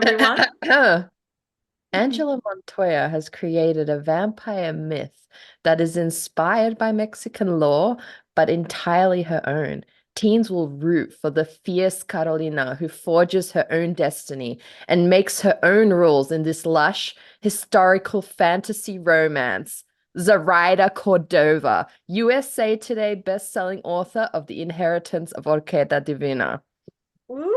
everyone. Angela Montoya has created a vampire myth that is inspired by Mexican lore, but entirely her own. Teens will root for the fierce Carolina who forges her own destiny and makes her own rules in this lush, historical fantasy romance. Zoraida Cordova, USA Today best-selling author of The Inheritance of Orquídea Divina. Woo!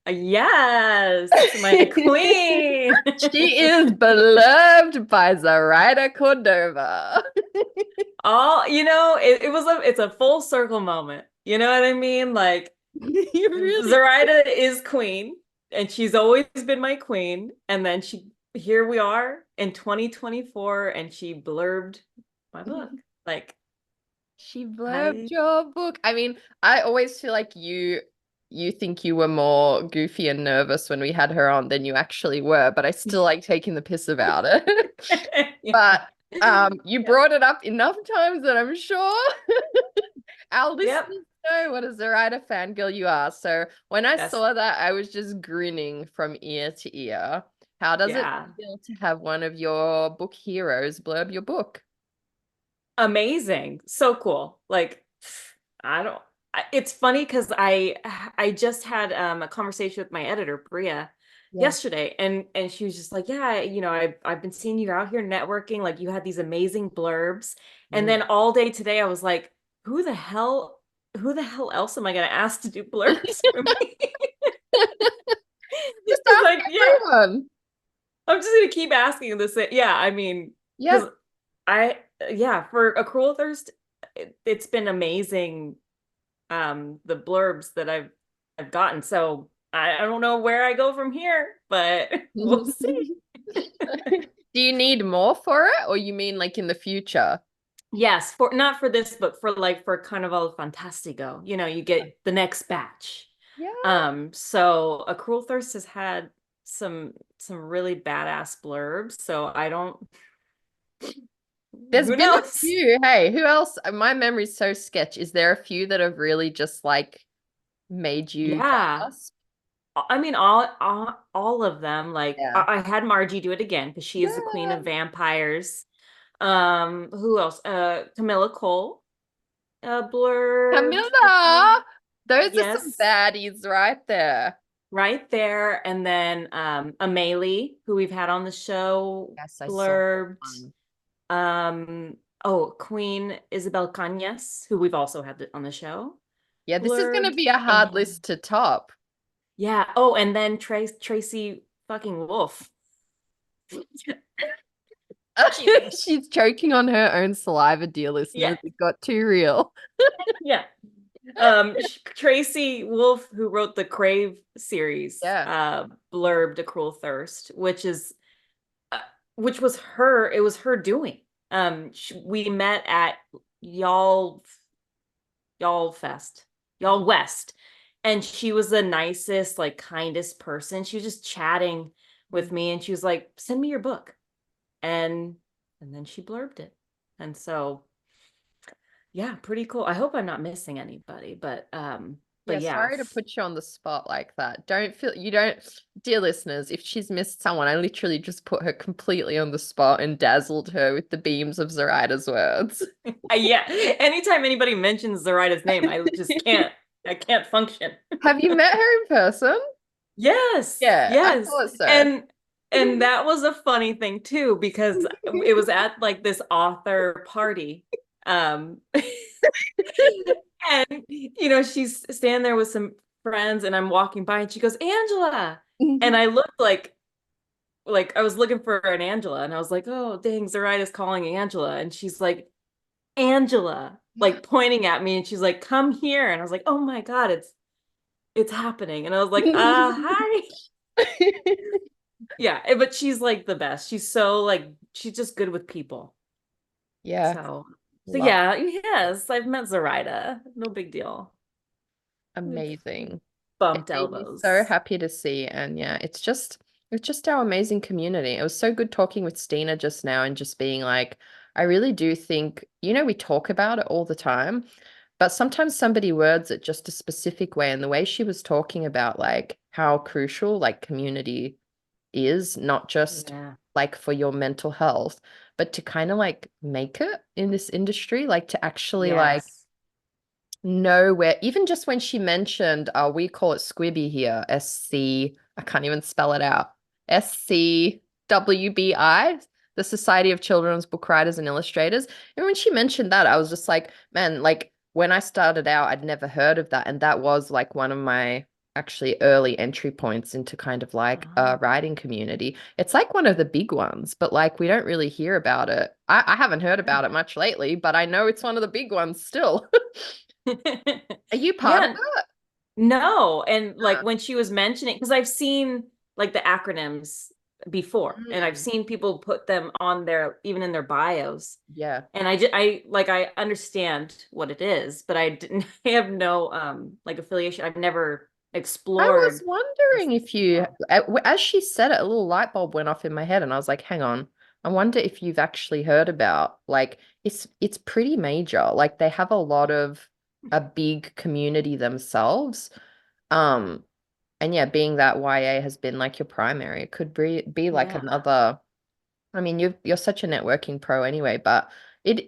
Yes, my queen. She is beloved by Zoraida Cordova. It's a full circle moment. You know what I mean? Like You really Zoraida is queen, and she's always been my queen. And then here we are in 2024, and she blurbed my book. Like, She blurbed I your book. I mean, I always feel like you think you were more goofy and nervous when we had her on than you actually were, but I still like taking the piss about it. yeah. But you brought it up enough times that I'm sure our Yep. listeners know what a Zoraida fangirl you are. So when I Yes. saw that, I was just grinning from ear to ear. How does it Yeah. feel to have one of your book heroes blurb your book? Amazing. So cool. Like, I don't it's funny because I just had a conversation with my editor, Bria, Yeah. yesterday, and she was just like, yeah, I've been seeing you out here networking, like you had these amazing blurbs. And Mm. then all day today I was like, who the hell else am I gonna ask to do blurbs for me? Just She's ask like, yeah, everyone. I'm just gonna keep asking this. Yeah, I mean, Yeah. because I yeah, for A Cruel Thirst, it's been amazing. The blurbs that I've gotten. So I don't know where I go from here, but we'll see. Do you need more for it, or you mean like in the future? Yes, for not for this book, for Carnival Fantastico. You get the next batch. Yeah. So A Cruel Thirst has had some really badass blurbs. So I don't There's who been a knows? few. Hey, who else? My memory's so sketch. Is there a few that have really just like made you Yeah. gasp? I mean, all of them. Like Yeah. I had Margie do it again because she is the queen Yeah. of vampires. Who else? Camilla Cole, blurbed for Camilla! Those are some yes, baddies right there. right there. And then Amelie, who we've had on the show, Yes, I saw that blurbed. one. Queen Isabel Cañas, who we've also had on the show, Yeah, this is gonna blurbed. be a hard And list to top. yeah, oh, and then Tracy fucking Wolf. She, She's choking on her own saliva, dear yeah, listeners. It got too real. yeah. Tracy Wolf, who wrote the Crave series, Yeah. blurbed A Cruel Thirst, uh, which was her. It was her doing. We met at y'all y'all fest, y'all West, and she was the nicest, like kindest person. She was just chatting with me, and she was like, "Send me your book," and then she blurbed it, and so yeah, pretty cool. I hope I'm not missing anybody, but Yeah, yeah. sorry to put you on the spot like that. Don't feel you don't, dear listeners, if she's missed someone, I literally just put her completely on the spot and dazzled her with the beams of Zoraida's words. Yeah. Anytime anybody mentions Zoraida's name, I can't function. Have you met her in person? Yes, Yeah, I yes. thought so. And that was a funny thing too, because it was at like this author party. Um and she's standing there with some friends, and I'm walking by, and she goes, Angela. And I looked like I was looking for an Angela, and I was like, oh dang, Zoraida's calling Angela. And she's like, Angela, like pointing at me, and she's like, come here. And I was like, oh my God, it's happening. And I was like, hi. Yeah, but she's like the best. She's just good with people. Yeah, So love. yeah, yes, I've met Zoraida. No big deal. We've Amazing. It bumped made me so elbows. happy to see. And yeah, it's just our amazing community. It was so good talking with Steena just now and just being like, I really do think, we talk about it all the time, But sometimes somebody words it just a specific way. And the way she was talking about like how crucial like community is, not just Yeah. like for your mental health, but to kind of like make it in this industry, like to actually like Yes. know where, even just when she mentioned, we call it Squibby here, I can't even spell it out, SCWBI, the Society of Children's Book Writers and Illustrators. And when she mentioned that, I was just like, man, like when I started out, I'd never heard of that. And that was like one of my actually early entry points into kind of like a Oh. writing community. It's like one of the big ones, but like we don't really hear about it. I haven't heard about it much lately, but I know it's one of the big ones still. Are you part of Yeah, that? no. And like Huh. when she was mentioning, because I've seen like the acronyms before, and I've Mm, seen people put them on their, even in their bios. yeah. And I like, I understand what it is, but I didn't, I have no like affiliation. I've never I was explored this. wondering if you, Yeah. as she said it, a little light bulb went off in my head, and I was like, hang on. I wonder if you've actually heard about like it's pretty major. Like they have a lot of a big community themselves. Um, and yeah, being that YA has been like your primary, it could be like Yeah. another. I mean, you're such a networking pro anyway, but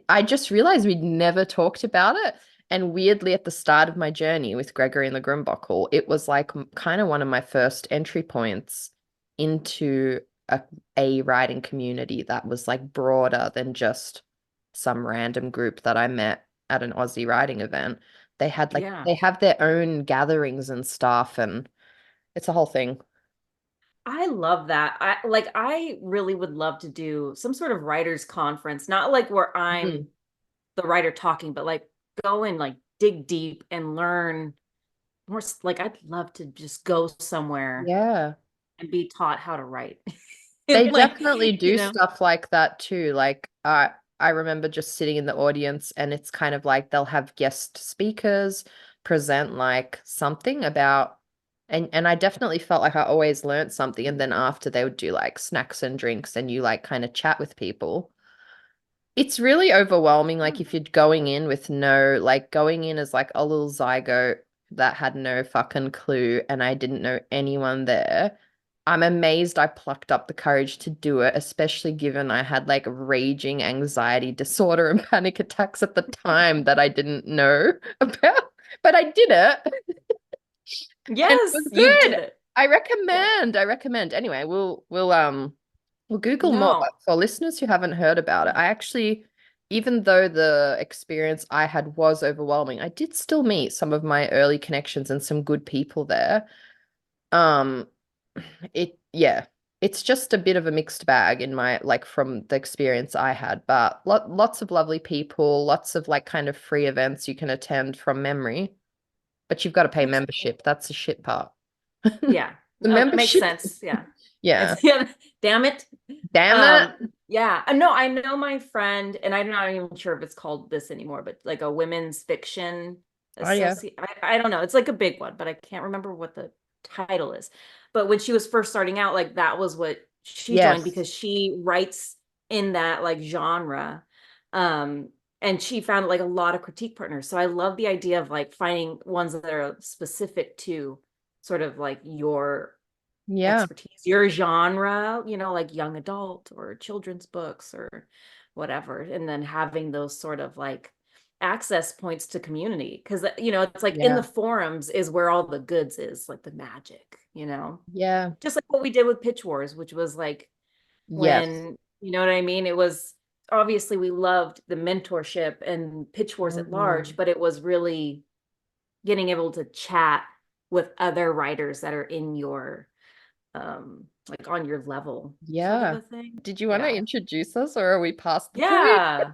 I just realized we'd never talked about it. And weirdly, at the start of my journey with Gregory and the Grumbuckle, it was like kind of one of my first entry points into a writing community that was like broader than just some random group that I met at an Aussie writing event. They had like Yeah. they have their own gatherings and stuff, and it's a whole thing. I love that. I really would love to do some sort of writers conference, not like where I'm Mm. the writer talking, but like go and like dig deep and learn more. Like I'd love to just go somewhere Yeah. and be taught how to write. They And like, definitely you do know, stuff like that too. Like I remember just sitting in the audience and it's kind of like they'll have guest speakers present like something about and I definitely felt like I always learned something, and then after they would do like snacks and drinks and you like kind of chat with people. It's really overwhelming, like if you're going in with no, like going in as like a little zygote that had no fucking clue and I didn't know anyone there. I'm amazed I plucked up the courage to do it, especially given I had like raging anxiety disorder and panic attacks at the time that I didn't know about. But I did it and it yes, was you good. did it. I Yeah. recommend. I recommend. Anyway, we'll Google more. No. For listeners who haven't heard about it, I actually, even though the experience I had was overwhelming, I did still meet some of my early connections and some good people there. Um, yeah, it's just a bit of a mixed bag in my like from the experience I had, but lots of lovely people, lots of like kind of free events you can attend from memory, but you've got to pay That's cool. membership. That's the shit part. Yeah. The No, that makes membership. sense. Yeah. Yeah. It's yeah, damn it. Damn it. Yeah. No, I know my friend, and I'm not even sure if it's called this anymore, but like a women's fiction Oh yeah. associate. I don't know. It's like a big one, but I can't remember what the title is. But when she was first starting out, like that was what she joined Yes. because she writes in that like genre. Um, and she found like a lot of critique partners. So I love the idea of like finding ones that are specific to sort of like your Yeah. expertise, your genre, like young adult or children's books or whatever. And then having those sort of like access points to community. Cause, it's like in the Yeah. forums is where all the goods is, like the magic, Yeah. just like what we did with Pitch Wars, which was like Yes. when, you know what I mean? It was obviously we loved the mentorship and Pitch Wars at large, Mm. but it was really getting able to chat with other writers that are in your like on your level sort of Yeah. a thing. Did you want to Yeah. introduce us or are we past the point? Yeah.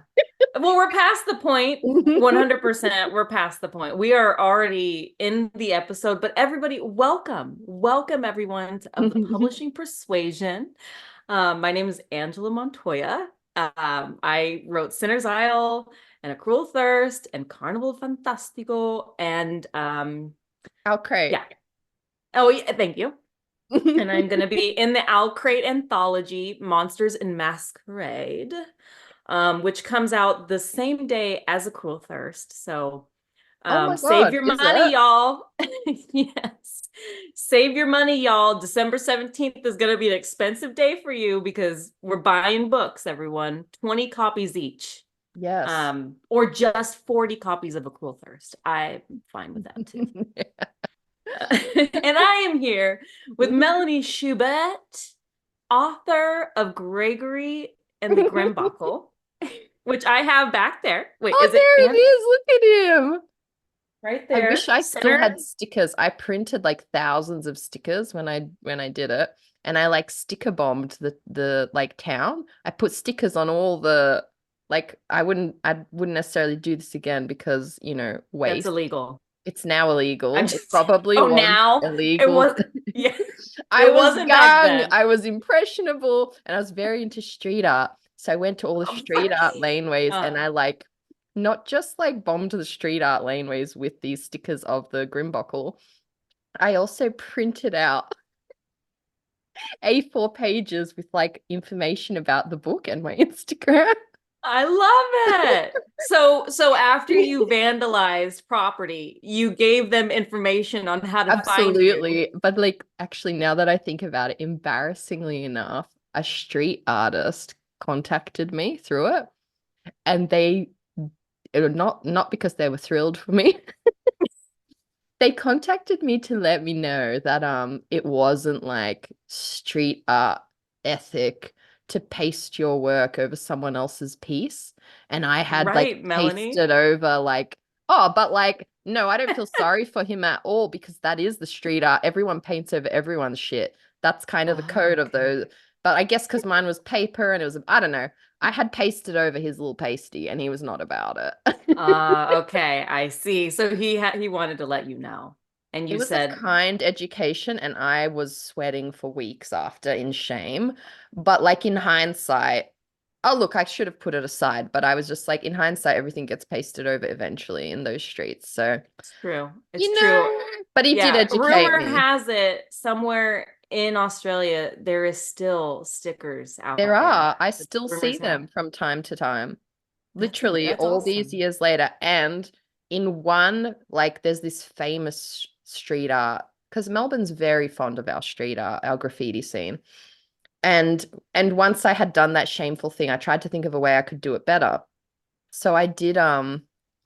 Well, we're past the point. 100% we're past the point. We are already in the episode, but everybody, welcome. Welcome everyone of the Publishing Persuasion. My name is Angela Montoya. I wrote Sinner's Isle and A Cruel Thirst and Carnival Fantastico and How great. yeah. Oh, yeah, thank you. And I'm going to be in the Owl Crate anthology, Monsters in Masquerade, which comes out the same day as A Cruel Thirst. So Oh my Save God, your is money, it? y'all. Yes. Save your money, y'all. December 17th is going to be an expensive day for you because we're buying books, everyone. 20 copies each. Yes. Or just 40 copies of A Cruel Thirst. I'm fine with that too. And I am here with Melanie Schubert, author of Gregory and the Grimbuckle, which I have back there. Wait, Oh, is it there he and is. Look at him. right I wish there, I still center? had stickers. I printed like thousands of stickers when I did it, and I like sticker bombed the like town. I put stickers on all the like I wouldn't necessarily do this again because, That's waste. illegal. It's now I'm illegal. It just, probably oh, was now it illegal. was, yeah, I it was wasn't back young, then. I was impressionable, and I was very into street art. So I went to all the I'm street art right. laneways and I like not just like bombed the street art laneways with these stickers of the Grimbuckle. I also printed out A4 pages with like information about the book and my Instagram. I love it. So after you vandalized property, you gave them information on how to find you. Absolutely. But like actually now that I think about it, embarrassingly enough, a street artist contacted me through it and not because they were thrilled for me. They contacted me to let me know that it wasn't like street art ethic to paste your work over someone else's piece. And I had like Right, Melanie. pasted over like, oh, but like, no, I don't feel sorry for him at all because that is the street art. Everyone paints over everyone's shit. That's kind of the code of Okay. those. But I guess because mine was paper and it was, I don't know. I had pasted over his little pasty and he was not about it. Okay, I see. So he wanted to let you know. And It you was a said, kind education, and I was sweating for weeks after in shame. But like in hindsight, oh look, I should have put it aside, but I was just like, in hindsight, everything gets pasted over eventually in those streets. So, it's true. It's you true. know, but he did Yeah, educate rumor me. has it somewhere in Australia there is still stickers There out there. are. I The still see rumors have. them from time to time, literally That's all these awesome. years later. And in one, like, there's this famous street art, because Melbourne's very fond of our street art, our graffiti scene. And once I had done that shameful thing, I tried to think of a way I could do it better. So I did I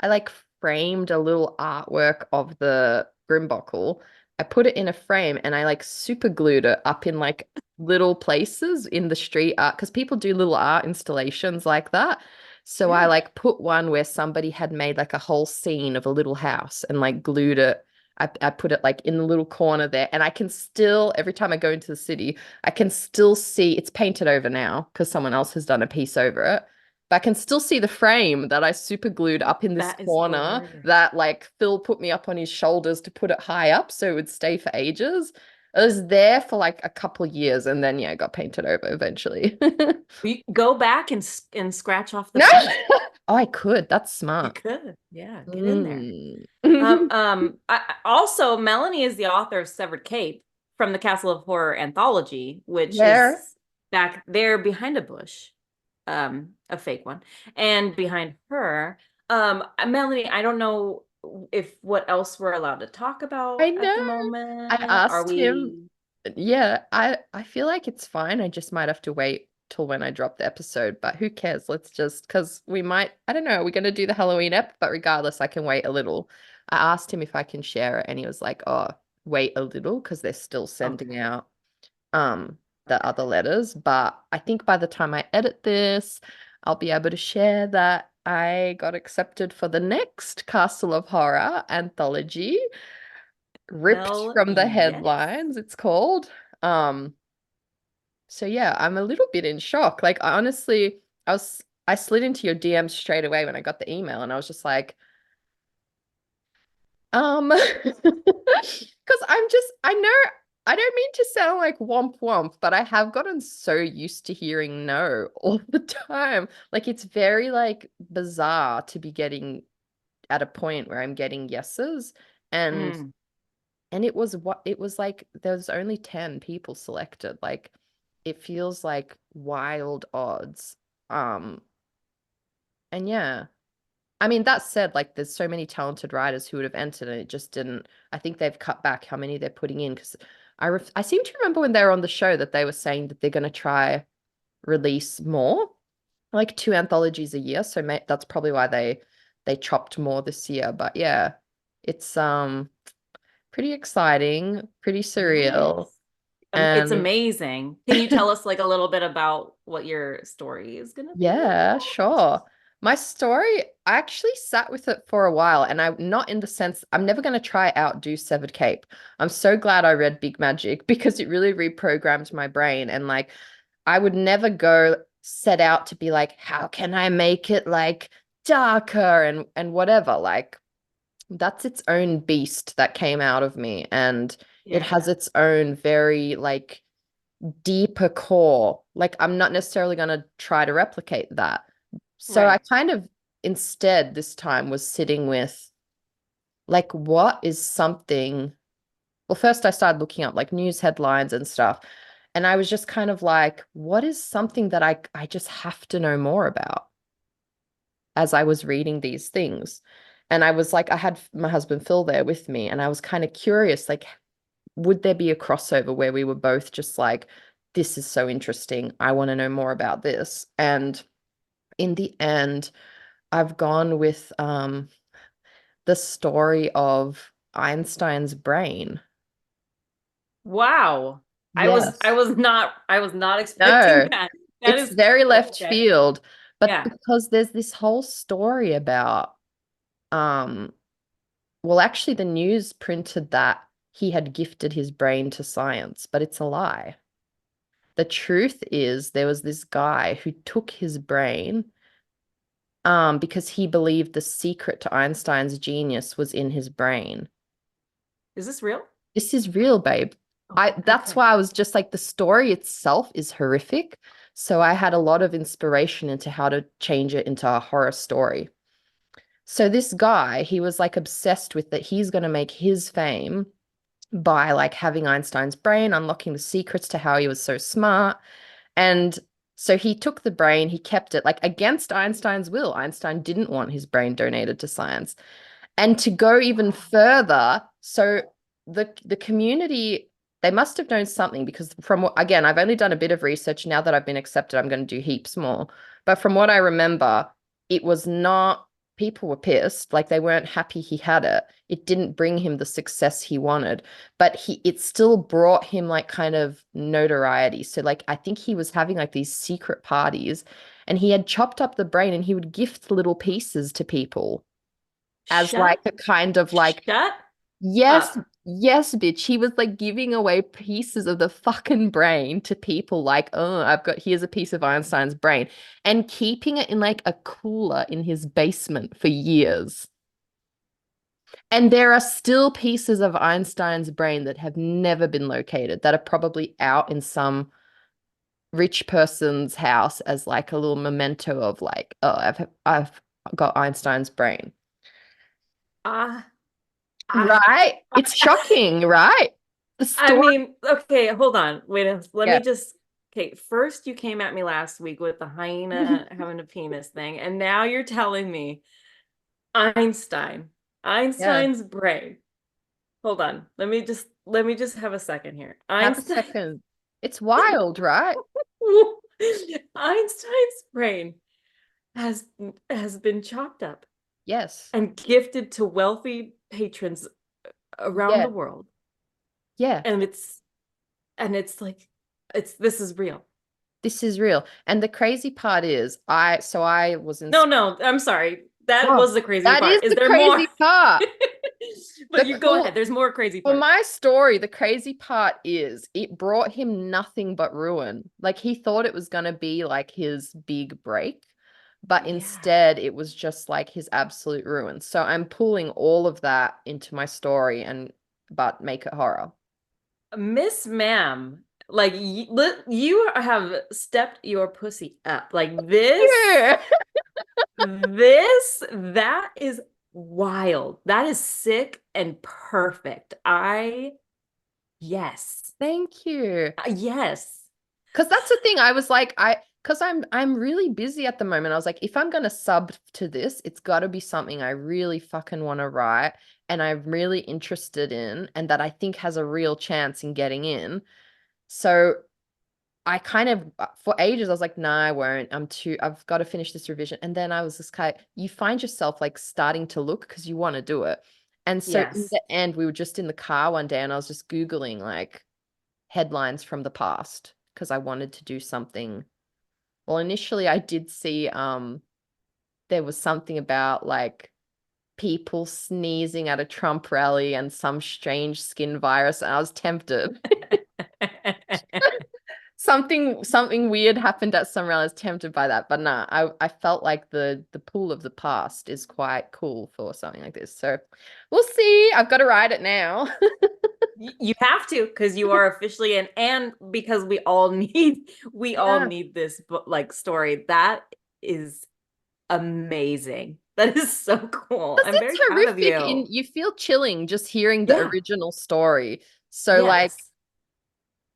like framed a little artwork of the Grimbuckle. I put it in a frame and I like super glued it up in like little places in the street art because people do little art installations like that. So I Yeah. like put one where somebody had made like a whole scene of a little house and like glued it. I put it like in the little corner there, and I can still, every time I go into the city, I can still see it's painted over now because someone else has done a piece over it. But I can still see the frame that I super glued up in this That is corner hilarious. that like Phil put me up on his shoulders to put it high up so it would stay for ages. It was there for like a couple of years and then yeah, it got painted over eventually. We go back and scratch off the No. paint. Oh, I could. That's You smart. could. Yeah, get in there. Mm. Also, Melanie is the author of Severed Cape from the Castle of Horror anthology, which Where? is back there behind a bush, a fake one. And behind her, Melanie, I don't know if what else we're allowed to talk I about at know. the I moment. Are asked him. we Yeah, I feel like it's fine. I just might have to wait till when I drop the episode, but who cares? Let's just because we might, I don't know, we're gonna do the Halloween ep, but regardless, I can wait a little. I asked him if I can share it, and he was like, "Oh, wait a little," because they're still sending okay? out um the Okay. other letters. But I think by the time I edit this, I'll be able to share that I got accepted for the next Castle of Horror anthology. Ripped Hell from the yes. headlines, it's called. Um, so yeah, I'm a little bit in shock. Like I honestly, I slid into your DM straight away when I got the email and I was just like, because I know I don't mean to sound like womp womp, but I have gotten so used to hearing no all the time. Like it's very like bizarre to be getting at a point where I'm getting yeses. And Mm. and it was like there's only 10 people selected. Like it feels like wild odds. Um and yeah. I mean, that said, like there's so many talented writers who would have entered and it just didn't. I think they've cut back how many they're putting in because I seem to remember when they were on the show that they were saying that they're going to try release more, like 2 anthologies a year. So that's probably why they chopped more this year. But yeah, it's pretty exciting, pretty surreal. Nice. It's And amazing. Can you tell us like a little bit about what your story is gonna be yeah, about? sure. My story, I actually sat with it for a while, and I'm not in the sense I'm never going to try outdo Severed Cape. I'm so glad I read Big Magic because it really reprogrammed my brain. And like, I would never go set out to be like, how can I make it like darker and whatever. Like, that's its own beast that came out of me, and it Yeah, has its own very like deeper core. Like, I'm not necessarily going to try to replicate that. So I right. kind of instead this time was sitting with like, what is something? Well, first I started looking up like news headlines and stuff. And I was just kind of like, what is something that I just have to know more about as I was reading these things? And I was like, I had my husband Phil there with me, and I was kind of curious, like, would there be a crossover where we were both just like, this is so interesting. I want to know more about this. And in the end, I've gone with the story of Einstein's brain. Wow. Yes. I was not expecting No, that. That it's is very cool. left Okay. field, but Yeah. because there's this whole story about um well, actually the news printed that he had gifted his brain to science, but it's a lie. The truth is there was this guy who took his brain because he believed the secret to Einstein's genius was in his brain. Is this real? This is real, babe. Oh, That's okay. why I was just like the story itself is horrific. So I had a lot of inspiration into how to change it into a horror story. So this guy, he was like obsessed with that he's going to make his fame by like having Einstein's brain, unlocking the secrets to how he was so smart. And so he took the brain, he kept it like against Einstein's will. Einstein didn't want his brain donated to science. And to go even Wow. further, so the community, they must have known something because from what, again, I've only done a bit of research. Now that I've been accepted, I'm going to do heaps more. But from what I remember, it was not, people were pissed, like they weren't happy he had it. It didn't bring him the success he wanted, but it still brought him like kind of notoriety. So like I think he was having like these secret parties and he had chopped up the brain and he would gift little pieces to people as Shut, like a kind of like, shut yes, up. yes, bitch. He was like giving away pieces of the fucking brain to people like, oh, here's a piece of Einstein's brain, and keeping it in like a cooler in his basement for years. And there are still pieces of Einstein's brain that have never been located that are probably out in some rich person's house as like a little memento of like, oh, I've got Einstein's brain. Ah, ah. Right? It's shocking, right? The I story. mean, okay, hold on. Let Yeah. me just. Okay, first you came at me last week with the hyena having a penis thing, and now you're telling me Einstein, Yeah. Einstein's brain. Hold on. Let me just have a second here. Have a Einstein second. It's wild, right? Einstein's brain has has been chopped up Yes. and gifted to wealthy patrons around Yeah. the world. Yeah. And it's like it's this is real. This is real. And the crazy part is, I was in, No, no, I'm sorry. That oh, was the crazy that is part. Is the there more? crazy part. The But you go ahead. cool, There's more crazy for parts. my story, the crazy part is it brought him nothing but ruin. Like he thought it was going to be like his big break, but Yeah. instead it was just like his absolute ruin. So I'm pulling all of that into my story and but make it horror. Miss Ma'am, like you have stepped your pussy up. Like Yeah. that is wild. That is sick and perfect. Yes. Thank you. Yes. Because that's the thing. I was like, because I'm really busy at the moment. I was like, if I'm gonna sub to this, it's got to be something I really fucking want to write and I'm really interested in and that I think has a real chance in getting in. So I kind of for ages I was like, nah, I won't. I've got to finish this revision. And then I was just kind of, you find yourself like starting to look because you want to do it. And so in Yes. the end, we were just in the car one day and I was just Googling like headlines from the past because I wanted to do something. Well, initially I did see there was something about like people sneezing at a Trump rally and some strange skin virus, and I was tempted. Something weird happened at some rally. I was tempted by that, but nah, I felt like the pool of the past is quite cool for something like this. So we'll see. I've got to write it now. You have to, because you are officially in, and because we all Yeah. need this book like story. That is amazing. That is so cool. Because I'm it's very proud of horrific in you. you feel chilling just hearing the Yeah. original story. So like Yes.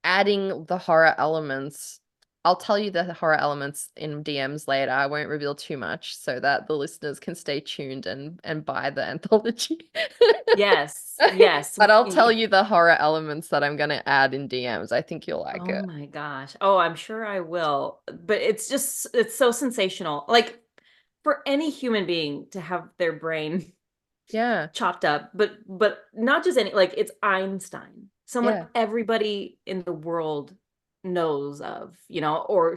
adding the horror elements. I'll tell you the horror elements in DMs later. I won't reveal too much so that the listeners can stay tuned and buy the anthology. Yes. Yes. But I'll tell you the horror elements that I'm going to add in DMs. I think you'll like Oh it. my gosh. Oh, I'm sure I will. But it's so sensational. Like for any human being to have their brain Yeah. chopped up, but not just any, like it's Einstein, someone Yeah. everybody in the world knows of, or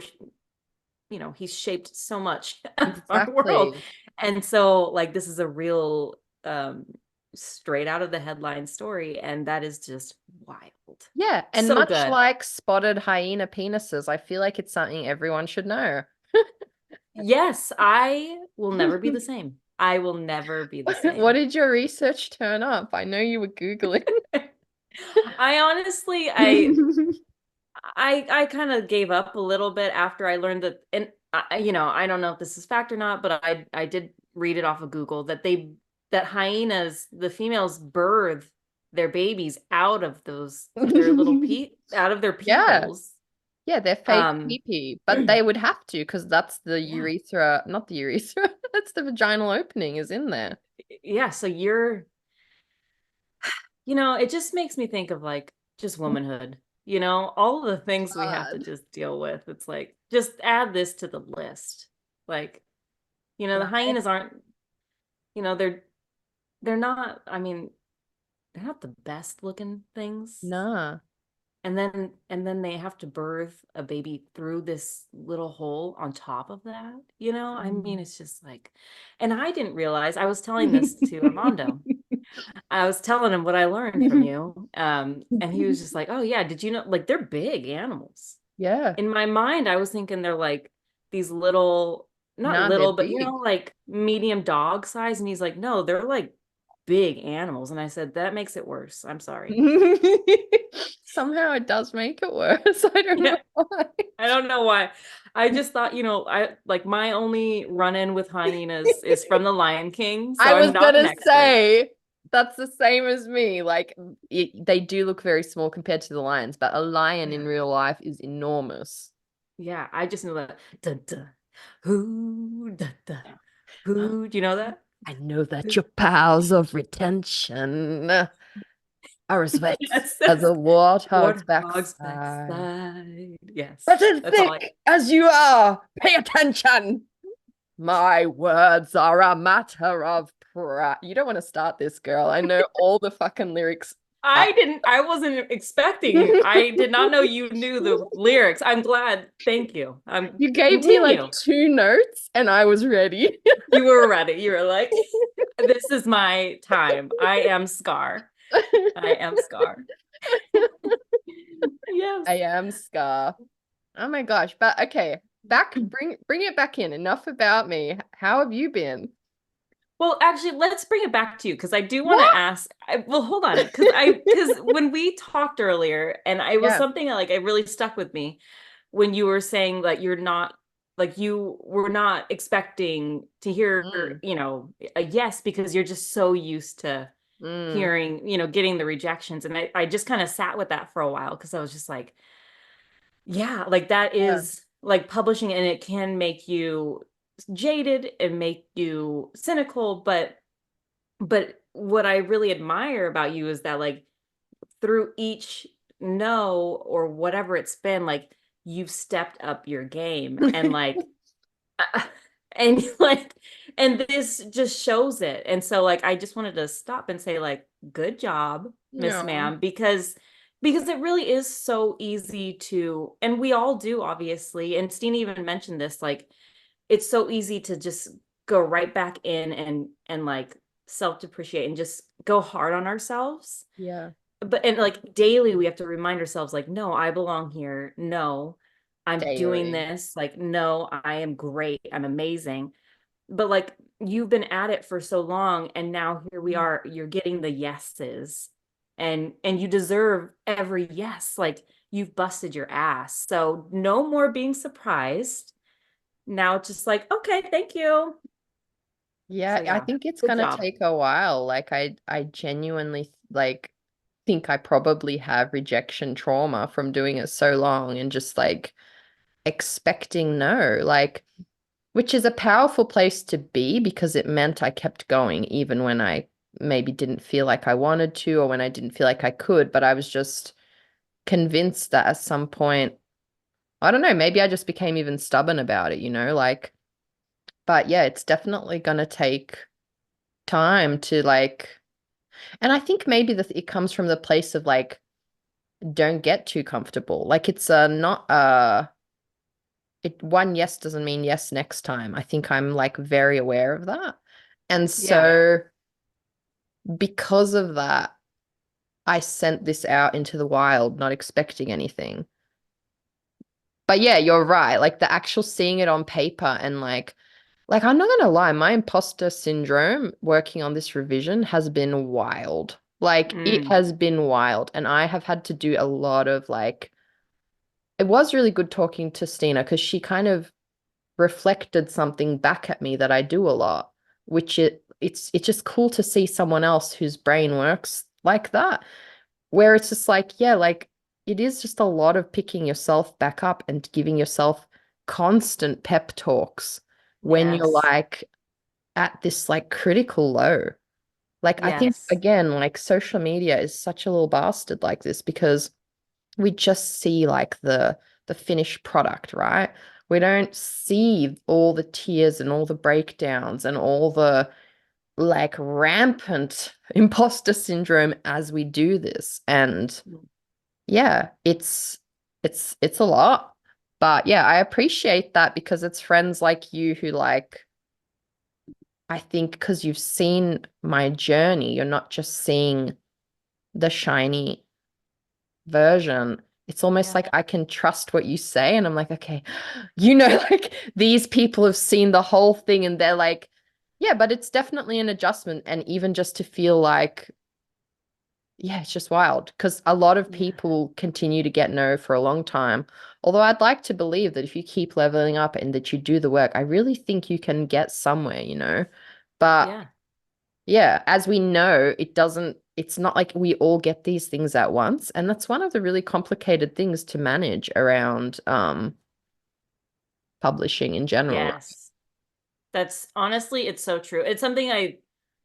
he's shaped so much of our world. Exactly. And so like this is a real straight out of the headline story, and that is just wild. Yeah. And So much good. like spotted hyena penises, I feel like it's something everyone should know. Yes, I will never be the same. I will never be the What same. did your research turn up? I know you were Googling. I honestly, I kind of gave up a little bit after I learned that, and I don't know if this is fact or not, but I did read it off of Google that hyenas, the females birth their babies out of their little out of their pee Yeah. holes. Yeah, they're fake Um, pee-pee, but they would have to because that's the yeah, urethra, not the urethra. That's the vaginal opening is in there. yeah. So it just makes me think of like just womanhood, all of the things we have to God. just deal with. It's like, just add this to the list. Like, And the hyenas aren't, they're not, I mean, they're not the best looking things. nah. And then they have to birth a baby through this little hole on top of that. I mean, Mm. it's just like, and I didn't realize, I was telling this to Armando. I was telling him what I learned from you. And he was just like, "Oh yeah, did you know like they're big animals?" Yeah. In my mind, I was thinking they're like these little, not Nah, they're little, but big. like medium dog size. And he's like, "No, they're like big animals." And I said, "That makes it worse. I'm sorry." Somehow it does make it worse. I don't Yeah, know why. I don't know why. I just thought, I like my only run-in with hyenas is from The Lion King, so I I'm was not an gonna expert. say that's the same as me. Like they do look very small compared to the lions, but a lion in Yeah. real life is enormous. Yeah, I just know that. Dun, dun, who, dun, dun, who. Do you know that? I know that your powers of retention are as wet Yes, as a that's warthog's warthog's backside. backside. But Yes, as that's all I. thick as you are, pay attention. My words are a matter of pride. You don't want to start this, girl. I know all the fucking lyrics. I didn't. I wasn't expecting you. I did not know you knew the lyrics. I'm glad. Thank you. You gave me like Continue. 2 notes and I was ready. You were ready. You were like, "This is my time. I am Scar. I am Scar." Yes. I am Scar. Oh my gosh. But okay, bring it back in. Enough about me. How have you been? Well, actually, let's bring it back to you because I do want to What? ask. Well, hold on, because when we talked earlier, and it was Yeah. something that like it really stuck with me when you were saying that you're not like you were not expecting to hear, Mm, a yes because you're just so used to mm, hearing, getting the rejections, and I just kind of sat with that for a while because I was just like, yeah, like that yeah. is. like publishing, and it can make you jaded and make you cynical, but what I really admire about you is that like through each no or whatever it's been, like you've stepped up your game and like and like and this just shows it. And so like I just wanted to stop and say like good job, Miss No. Ma'am, because it really is so easy to, and we all do obviously, and Stina even mentioned this, like it's so easy to just go right back in and like self-depreciate and just go hard on ourselves. Yeah. But and like daily we have to remind ourselves like, no, I belong here. No, I'm doing Daily. this. Like, no, I am great. I'm amazing. But like you've been at it for so long and now here we are, you're getting the yeses. And you deserve every yes. Like you've busted your ass. So no more being surprised. Now it's just like, okay, thank you. Yeah, So I yeah, think it's good gonna job. take a while. Like I genuinely like think I probably have rejection trauma from doing it so long and just like expecting no, like which is a powerful place to be because it meant I kept going even when I maybe didn't feel like I wanted to or when I didn't feel like I could, but I was just convinced that at some point, I don't know, maybe I just became even stubborn about it, like, but yeah, it's definitely gonna take time to like, and I think maybe it comes from the place of like, don't get too comfortable. Like it's not one yes doesn't mean yes next time. I think I'm like very aware of that. And Yeah. so because of that, I sent this out into the wild, not expecting anything. But yeah, you're right. Like the actual seeing it on paper and like I'm not gonna lie, my imposter syndrome working on this revision has been wild. Like it Mm. has been wild. And I have had to do a lot of like, it was really good talking to Steena because she kind of reflected something back at me that I do a lot, which it's just cool to see someone else whose brain works like that, where it's just like, yeah, like it is just a lot of picking yourself back up and giving yourself constant pep talks when you're Yes. like at this like critical low. Like I think Yes. again, like social media is such a little bastard like this because we just see like the finished product, right? We don't see all the tears and all the breakdowns and all the like rampant imposter syndrome as we do this. And yeah, it's a lot. But yeah, I appreciate that because it's friends like you who like I think because you've seen my journey, you're not just seeing the shiny version. It's almost Yeah. like I can trust what you say. And I'm like, okay, like these people have seen the whole thing and they're like, yeah, but it's definitely an adjustment. And even just to feel like, yeah, it's just wild because a lot of Yeah. people continue to get no for a long time. Although I'd like to believe that if you keep leveling up and that you do the work, I really think you can get somewhere. But Yeah. yeah, as we know, it's not like we all get these things at once. And that's one of the really complicated things to manage around publishing in general. Yes. That's honestly, it's so true. It's something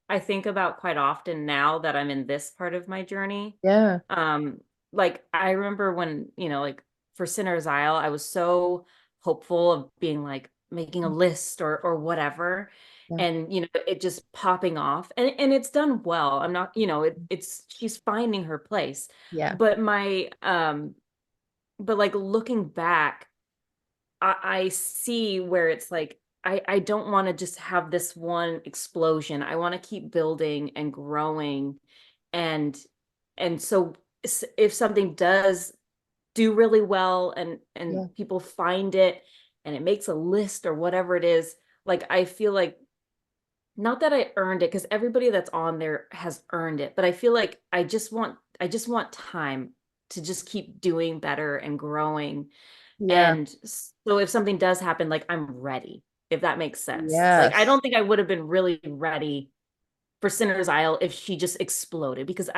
I think about quite often now that I'm in this part of my journey. Yeah. Um, like I remember when, like for Sinner's Isle, I was so hopeful of being like making a list or whatever. Yeah. And it just popping off. And it's done well. I'm not, it's she's finding her place. Yeah. But but like looking back, I see where it's like I don't want to just have this one explosion. I want to keep building and growing, and so if something does do really well and Yeah. people find it and it makes a list or whatever it is, like I feel like not that I earned it because everybody that's on there has earned it, but I feel like I just want time to just keep doing better and growing. Yeah. And so if something does happen, like I'm ready, if that makes sense. Like I Yes. don't think I would have been really ready for Sinner's Isle if she just exploded because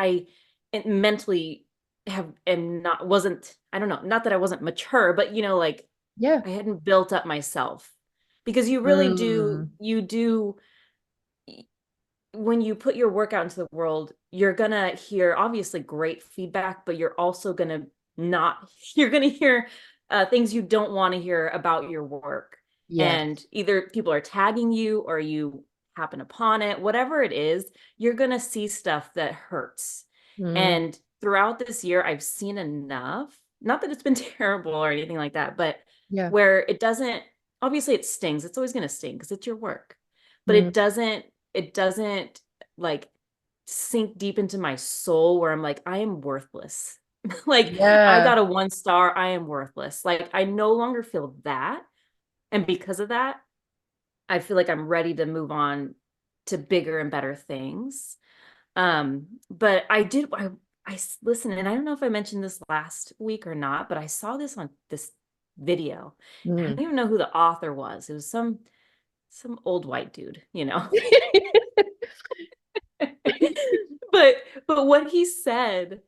mentally have am not wasn't I don't know, not that I wasn't mature, but like Yeah. I hadn't built up myself. Because you really do, Mm. you do, when you put your work out into the world, you're gonna hear obviously great feedback, but you're also gonna not, you're gonna hear things you don't want to hear about your work. Yes. And either people are tagging you or you happen upon it, whatever it is, you're gonna see stuff that hurts. Mm. And throughout this year, I've seen enough, not that it's been terrible or anything like that, but Yeah. where it doesn't, obviously it stings. It's always gonna sting because it's your work, but Mm. it doesn't like sink deep into my soul where I'm like, I am worthless. Like I Yeah. got a 1 star, I am worthless. Like I no longer feel that. And because of that, I feel like I'm ready to move on to bigger and better things. But I listen, and I don't know if I mentioned this last week or not, but I saw this on this video. And I Mm. don't even know who the author was. It was some old white dude, you know. but but what he said,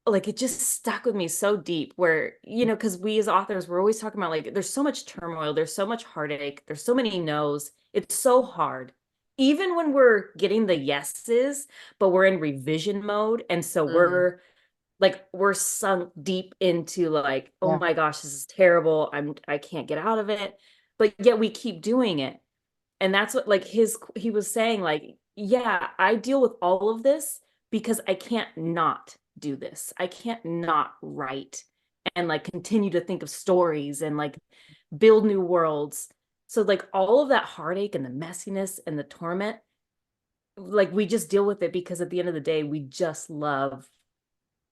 like it just stuck with me so deep where, because we as authors, we're always talking about like there's so much turmoil, there's so much heartache, there's so many no's. It's so hard. Even when we're getting the yeses, but we're in revision mode. And so Mm. we're sunk deep into like, oh Yeah. my gosh, this is terrible. I can't get out of it. But yet we keep doing it. And that's what like he was saying, like, yeah, I deal with all of this because I can't not do this. I can't not write and like continue to think of stories and like build new worlds. So like all of that heartache and the messiness and the torment, like we just deal with it because at the end of the day, we just love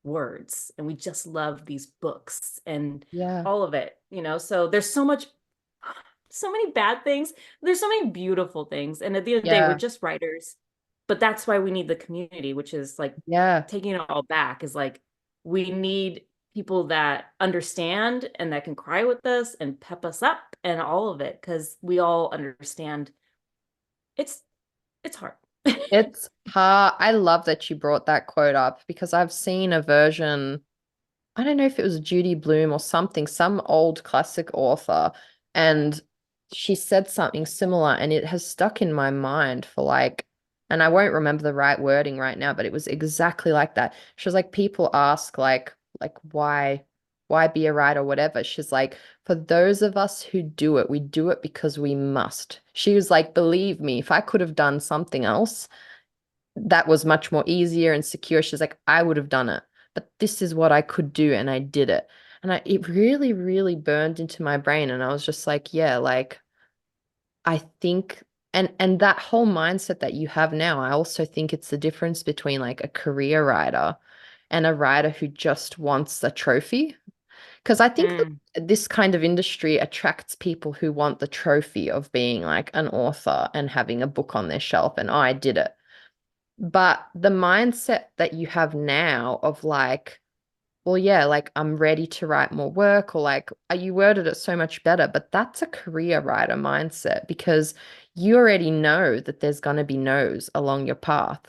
words and we just love these books and Yeah. all of it. So there's so many bad things. There's so many beautiful things. And at the end of the day, we're Yeah. just writers. But that's why we need the community, which is like Yeah. taking it all back, is like we need people that understand and that can cry with us and pep us up and all of it, because we all understand it's it's hard. It's hard. I love that you brought that quote up because I've seen a version. I don't know if it was Judy Blume or something, some old classic author, and she said something similar, and it has stuck in my mind for like, and I won't remember the right wording right now, but it was exactly like that. She was like, people ask like why be a writer or whatever. She's like, for those of us who do it, we do it because we must. She was like, believe me, if I could have done something else that was much more easier and secure. She's like, I would have done it, but this is what I could do, and I did it. And it really, really burned into my brain. And I was just like, yeah, like I think, and that whole mindset that you have now, I also think it's the difference between like a career writer and a writer who just wants the trophy. Because I think that Mm, this kind of industry attracts people who want the trophy of being like an author and having a book on their shelf and oh, I did it. But the mindset that you have now of like, well, yeah, like I'm ready to write more work, or like you worded it so much better, but that's a career writer mindset because you already know that there's going to be no's along your path,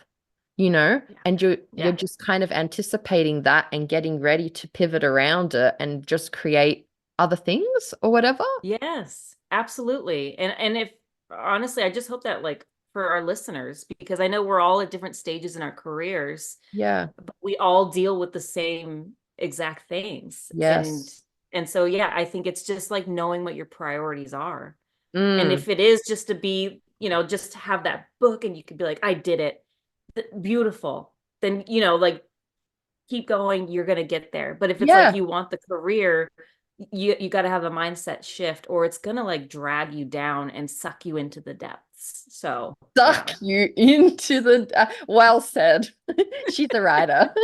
yeah. and you're Yeah. just kind of anticipating that and getting ready to pivot around it and just create other things or whatever. Yes, absolutely. And if honestly, I just hope that like for our listeners, because I know we're all at different stages in our careers, Yeah. but we all deal with the same exact things. And Yes. and so yeah, I think it's just like knowing what your priorities are. And Mm. if it is just to be, just to have that book and you could be like, I did it, beautiful. Then, like keep going, you're going to get there. But if it's like Yeah. you want the career, you got to have a mindset shift or it's going to like drag you down and suck you into the depths. So, Suck yeah. you into the well said. She's a writer.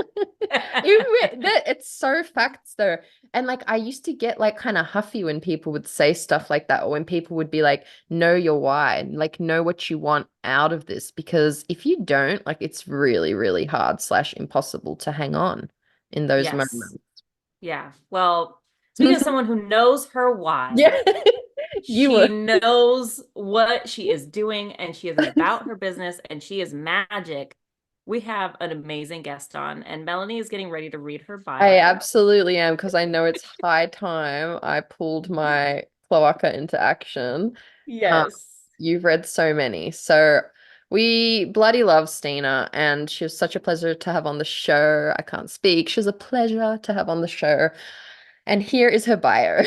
It's so facts though. And like I used to get like kind of huffy when people would say stuff like that, or when people would be like, know your why, and like know what you want out of this. Because if you don't, like it's really, really hard slash impossible to hang on in those Yes. moments. Yeah. Well, speaking of someone who knows her why, Yeah. You she were. knows what she is doing and she is about her business and she is magic. we have an amazing guest on, and Melanie is getting ready to read her I bio. absolutely am, because I know it's high time I pulled my cloaca into action. Um, Yes. you've read so many. So we bloody love Steena, and she was such a pleasure to have on the show. I can't speak. She was a pleasure to have on the show. And here is her bio.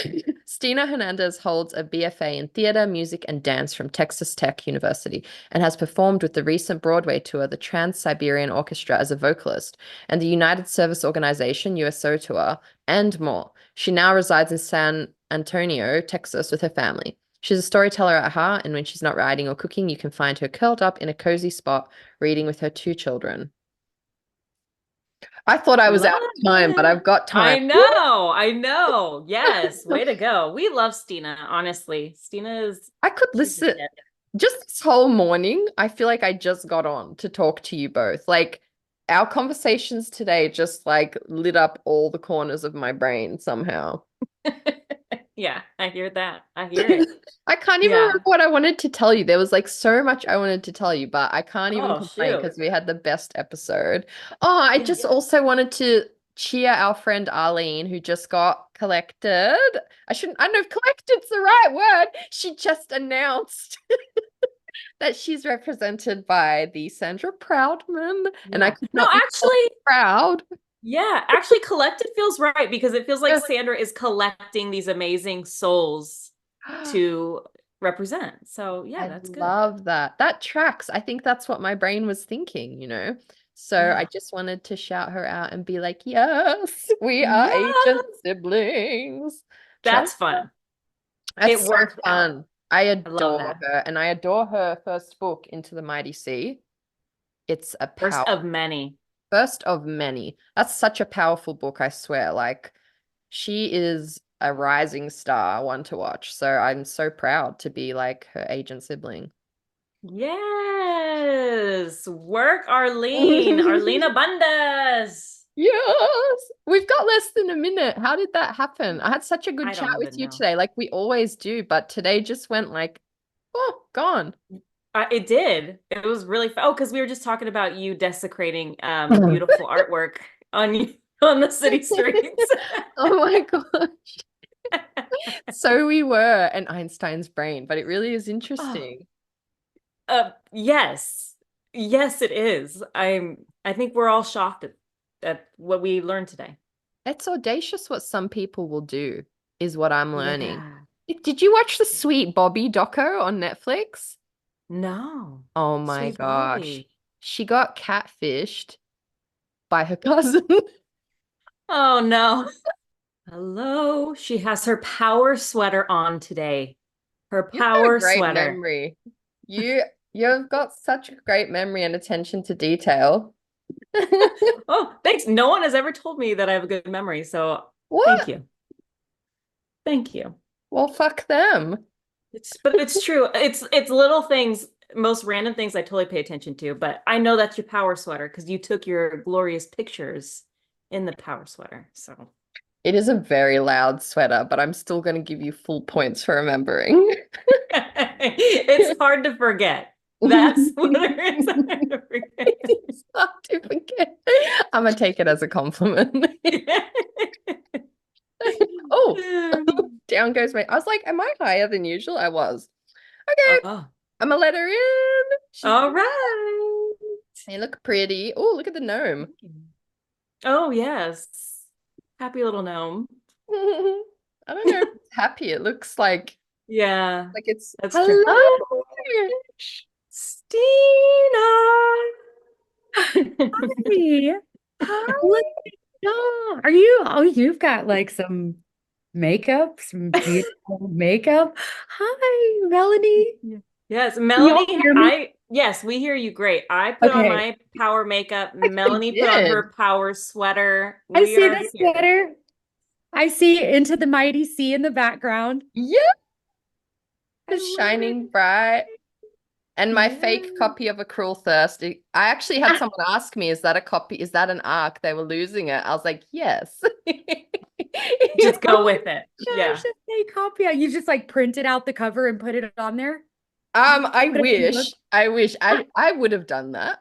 Steena Hernandez holds a BFA in theater, music, and dance from Texas Tech University and has performed with the recent Broadway tour, the Trans-Siberian Orchestra, as a vocalist, and the United Service Organization USO tour, and more. She now resides in San Antonio, Texas, with her family. She's a storyteller at heart, and when she's not writing or cooking, you can find her curled up in a cozy spot reading with her 2 children. I thought I was Love out of time, but it. I've got time. I know. I know. Yes. Way to go. We love Steena, honestly. Steena is, I could she's a listen kid. just this whole morning. I feel like I just got on to talk to you both. Like our conversations today just like lit up all the corners of my brain somehow. Yeah, I hear that. I hear it. I can't even Yeah. remember what I wanted to tell you. There was like so much I wanted to tell you, but I can't even Oh, complain shoot. because we had the best episode. Oh, I Yeah. just also wanted to cheer our friend Arlene, who just got collected. I don't know if collected's the right word. She just announced that she's represented by the Sandra Proudman, and I Yeah. could No, not be more actually, proud. yeah, actually collected feels right because it feels like Yeah. Sandra is collecting these amazing souls to represent. So yeah, I that's good. love that. That tracks. I think that's what my brain was thinking, you know? So I Yeah. just wanted to shout her out and be like, yes, we are Yeah. agent siblings. Trust. That's fun. That's It so worked out. fun. I I love adore that. her. And I adore her first book, Into the Mighty Sea. It's a First power of many. first of many. That's such a powerful book, I swear. Like, she is a rising star, one to watch. So I'm so proud to be like her agent sibling. Yes. Work, Arlene. Arlene Abundas. Yes, we've got less than a minute. How did that happen? I had such a good I chat don't with even you know. today, like we always do, but today just went like, oh, gone. It did. It was really fun. Oh, because we were just talking about you desecrating beautiful artwork on on the city streets. Oh my gosh. So we were, and Einstein's brain, but it really is Oh, interesting. yes. Yes, it is. I think we're all shocked at what we learned today. It's audacious what some people will do, is what I'm learning. Yeah. Did you watch the Sweet Bobby doco on Netflix? No. Oh my Sweet gosh. Bobby. She got catfished by her cousin. Oh no. Hello. She has her power sweater on today. Her You've got a power great sweater. memory. You you've got such great memory and attention to detail. Oh, thanks. No one has ever told me that I have a good memory, so thank What? you. Thank you. Well, fuck them. But it's true. It's little things, most random things I totally pay attention to, but I know that's your power sweater because you took your glorious pictures in the power sweater. So It is a very loud sweater, but I'm still going to give you full points for remembering. it's hard to forget. That sweater is hard to forget. It's hard to forget. I'm gonna take it as a compliment. Oh, down goes my. I was like, am I higher than usual? I was. Okay, Oh, I'm gonna let her in. She's. all right. They look pretty. Oh, look at the gnome. Oh, yes. Happy little gnome. I don't know if it's happy. It looks Yeah, like it's that's true. hello. Steena. Hey, Hi. look, oh, are you? Oh, you've got like some makeup, some beautiful makeup. Hi, Melanie. Yes, Can you all Melanie, hear me? yes, we hear you great. I put on Okay, my power makeup. I Melanie put on did. her power sweater. I We see are the here. sweater. I see Into the Mighty Sea in the background. Yeah, I it's love shining bright. And my fake it. copy of A Cruel Thirst. I actually had someone ask me, is that a copy? Is that an arc? They were losing it. I was like, yes. Just Oh go my with it. gosh, Yeah. a fake copy. You just like printed out the cover and put it on there. I Put it in the wish. book. I wish. I would have done that.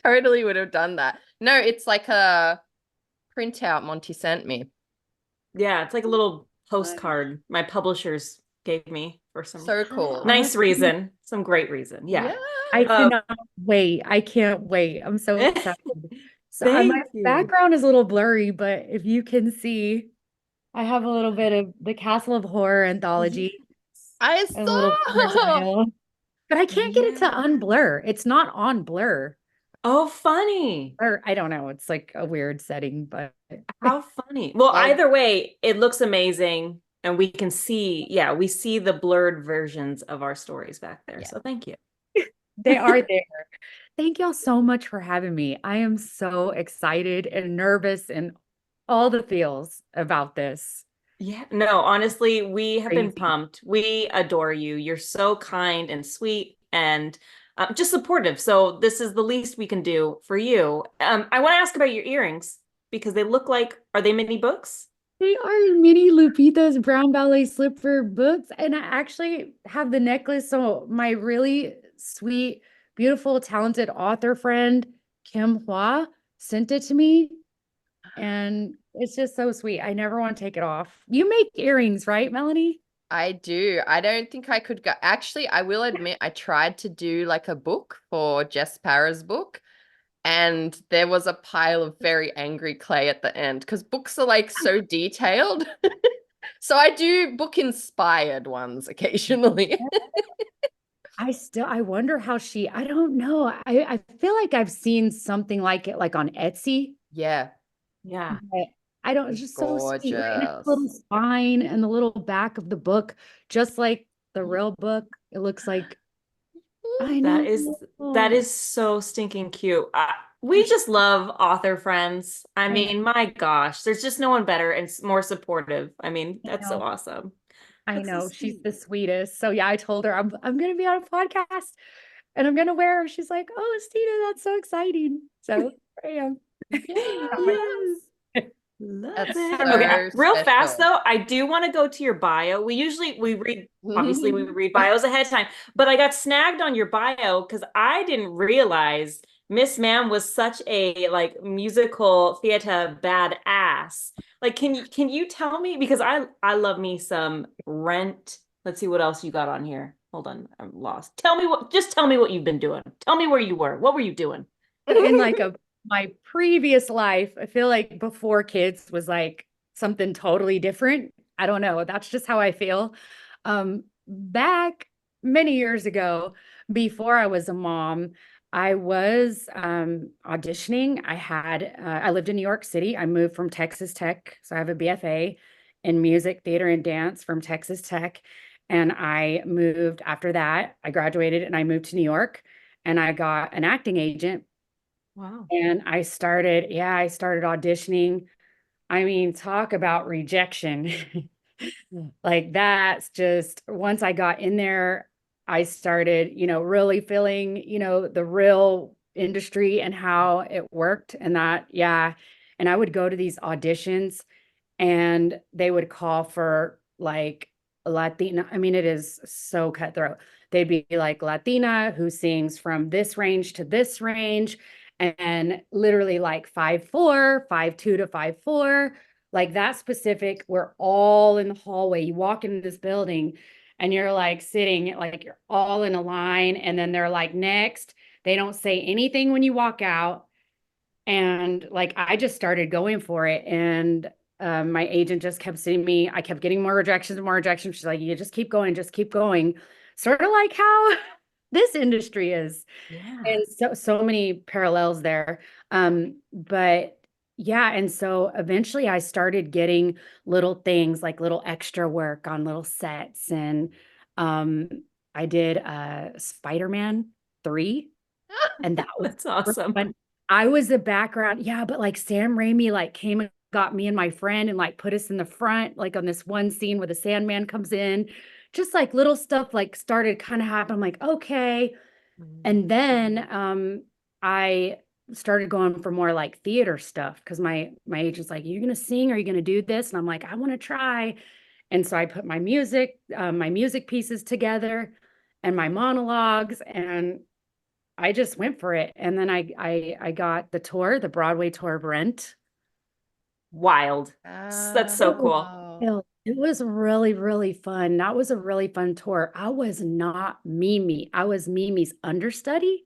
Totally would have done that. No, it's like a printout Monty sent me. Yeah, it's like a little postcard my publishers gave me for some So cool. nice reason, some great reason. Yeah. I Um, cannot wait. I can't wait. I'm so excited. So my Thank you. background is a little blurry, but if you can see, I have a little bit of the Castle of Horror anthology, I a little saw. tile, but I can't get it to Yeah. unblur. It's not on blur. Oh, funny. Or I don't know. It's like a weird setting, but How funny. Well, Well, either way, it looks amazing. And we can see, yeah, we see the blurred versions of our stories back there. Yeah. So thank you. they are there. Thank y'all so much for having me. I am so excited and nervous and all the feels about this. Yeah, no, honestly, we have been Crazy. pumped. We adore you. You're so kind and sweet and just supportive. So this is the least we can do for you. I want to ask about your earrings because they look like, are they mini books? They are mini Lupita's brown ballet slipper books. And I actually have the necklace. So my really sweet, beautiful, talented author friend, Kim Hua, sent it to me. And it's just so sweet. I never want to take it off. You make earrings, right, Melanie? I do. I don't think I could go. Actually, I will admit I tried to do like a book for Jess Parra's book, and there was a pile of very angry clay at the end because books are like so detailed. So I do book inspired ones occasionally. I wonder how I don't know. I feel like I've seen something like it like on Etsy. Yeah. Yeah. But I don't, it's It's just so sweet. Right? And it's a gorgeous. little spine and the little back of the book, just like the real book. It looks like I That know. is so stinking cute. We just love author friends. I mean, my gosh, there's just no one better and more supportive. I mean, that's so awesome. I That's so know she's sweet. the sweetest. So yeah, I told her I'm gonna be on a podcast and I'm gonna wear her. She's like, oh, Steena, that's so exciting. So I am. Yes. Love That's it. so Okay, real fast special. though, I do want to go to your bio. We read obviously we read bios ahead of time, but I got snagged on your bio because I didn't realize Miss Ma'am was such a like musical theater badass. Like, can you tell me because I love me some Rent. Let's see what else you got on here. Hold on, I'm lost. Just tell me what you've been doing. Tell me where you were. What were you doing? In like my previous life, I feel like before kids was like something totally different. I don't know. That's just how I feel. Back many years ago, before I was a mom, I was auditioning. I lived in New York City. I moved from Texas Tech. So I have a BFA in music, theater, and dance from Texas Tech. And I moved after that. I graduated and I moved to New York and I got an acting agent Wow. and I started auditioning. I mean, talk about rejection. Like that's just once I got in there, I started, really feeling, the real industry and how it worked and that, yeah. And I would go to these auditions and they would call for like Latina. I mean, it is so cutthroat. They'd be like Latina who sings from this range to this range, and literally like 5'4", 5'2" to 5'4", like that specific. We're all in the hallway. You walk into this building and you're like sitting, like you're all in a line, and then they're like, next. They don't say anything when you walk out. And like I just started going for it. And my agent just kept seeing me. I kept getting more rejections and more rejections. She's like, you just keep going, just keep going. Sort of like how this industry is. Yeah. And so many parallels there. But yeah, and so eventually I started getting little things like little extra work on little sets. And I did Spider-Man 3. And that was That's awesome. fun. I was the background. Yeah, but like Sam Raimi like came and got me and my friend and like put us in the front, like on this one scene where the Sandman comes in. Just like little stuff like started kind of happening. I'm like, okay. And then I started going for more like theater stuff because my agent's like, you're gonna sing, are you gonna do this? And I'm like, I want to try. And so I put my music pieces together and my monologues, and I just went for it. And then I got the tour, the Broadway tour of Rent. Wild. That's so cool. It was really, really fun. That was a really fun tour. I was not Mimi. I was Mimi's understudy.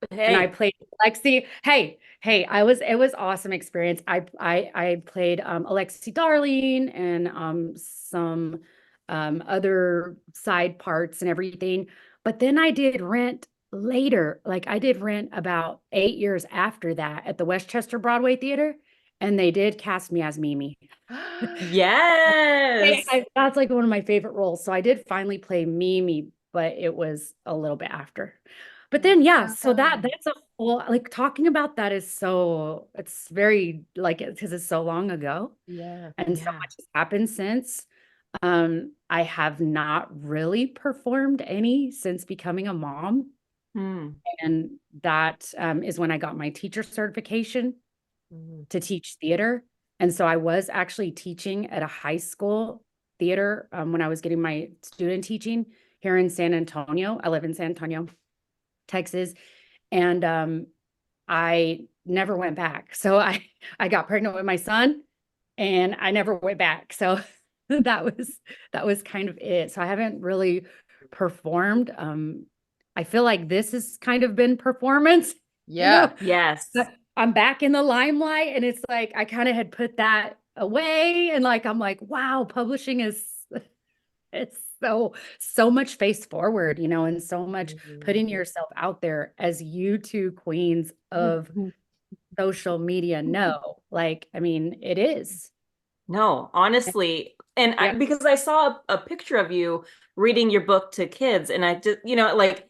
And I Hey, played Alexi. Hey, it was awesome experience. I played Alexi Darling and some other side parts and everything. But then I did Rent later. Like I did Rent about 8 years after that at the Westchester Broadway Theater. And they did cast me as Mimi. yes. That's like one of my favorite roles. So I did finally play Mimi, but it was a little bit after. But then yeah, so that's a whole like talking about that is so it's very like because it's so long ago Yeah. and so much has happened since. I have not really performed any since becoming a mom. Hmm. And that is when I got my teacher certification to teach theater. And so I was actually teaching at a high school theater when I was getting my student teaching here in San Antonio. I live in San Antonio, Texas. And I never went back. So I got pregnant with my son and I never went back. So that was kind of it. So I haven't really performed. I feel like this has kind of been performance, Yeah. Yes. I'm back in the limelight and it's like I kind of had put that away and like I'm like, wow, publishing is it's so much face forward, and so much putting yourself out there as you two queens of social media know. Like, I mean, it is. No, honestly. And Yeah. because I saw a picture of you reading your book to kids, and I just, like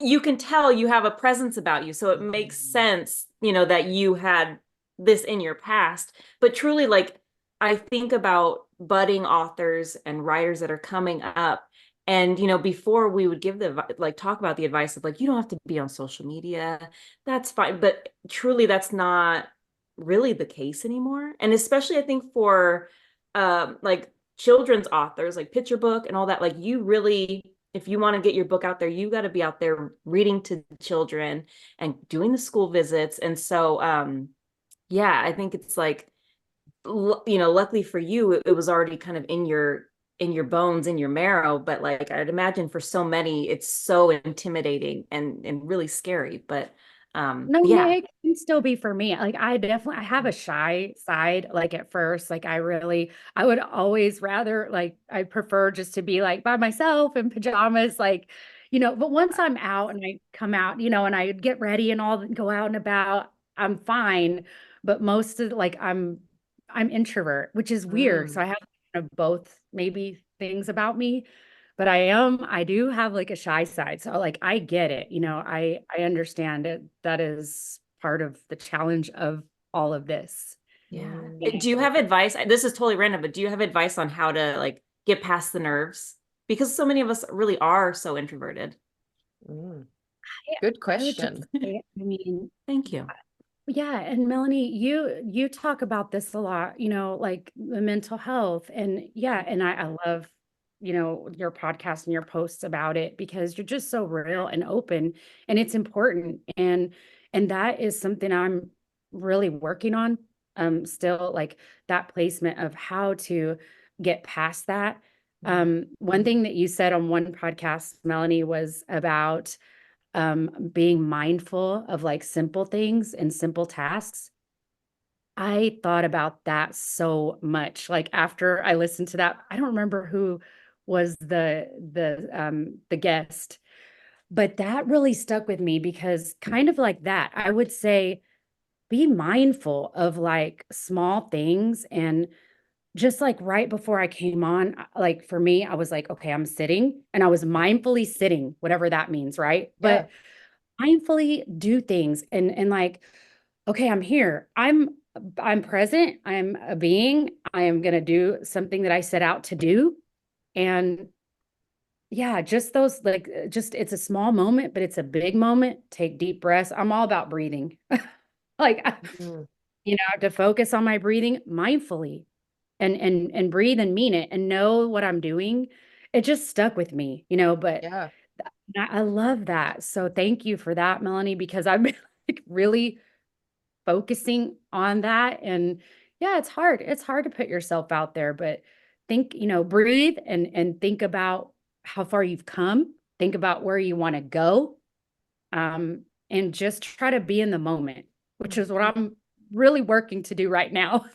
you can tell you have a presence about you. So it makes sense, that you had this in your past. But truly, like, I think about budding authors and writers that are coming up. And, before we would give talk about the advice of like, you don't have to be on social media. That's fine. But truly, that's not really the case anymore. And especially, I think for like children's authors, like picture book and all that, like you really, if you want to get your book out there, you got to be out there reading to children and doing the school visits. And so, yeah, I think it's like, luckily for you, it was already kind of in your bones, in your marrow. But like, I'd imagine for so many, it's so intimidating and really scary. But No, yeah, it can still be for me. Like I have a shy side, like at first, like I would always rather like I prefer just to be like by myself in pajamas, like, but once I'm out and I come out, and I get ready and all go out and about, I'm fine. But most of like I'm introvert, which is weird. So I have kind of both maybe things about me. But I do have like a shy side. So like I get it, I understand it. That is part of the challenge of all of this. yeah. Do you have advice? This is totally random, but do you have advice on how to like get past the nerves? Because so many of us really are so introverted. Good I would just question. say, I mean, Thank you. yeah, and Melanie, you talk about this a lot, like the mental health and yeah, and I love, your podcast and your posts about it because you're just so real and open and it's important and that is something I'm really working on still like that placement of how to get past that. One thing that you said on one podcast, Melanie, was about being mindful of like simple things and simple tasks. I thought about that so much. Like after I listened to that, I don't remember who was the guest, but that really stuck with me because kind of like that, I would say be mindful of like small things and just like right before I came on, like for me, I was like, okay, I'm sitting and I was mindfully sitting, whatever that means, right? Yeah. But mindfully do things and like, okay, I'm here. I'm present. I'm a being. I am going to do something that I set out to do. And yeah, just those like just it's a small moment, but it's a big moment. Take deep breaths. I'm all about breathing. Like to focus on my breathing mindfully and breathe and mean it and know what I'm doing. It just stuck with me, but Yeah. I love that. So thank you for that, Melanie, because I've been like really focusing on that. And yeah, it's hard. It's hard to put yourself out there, but think, breathe and think about how far you've come. Think about where you want to go. And just try to be in the moment, which is what I'm really working to do right now.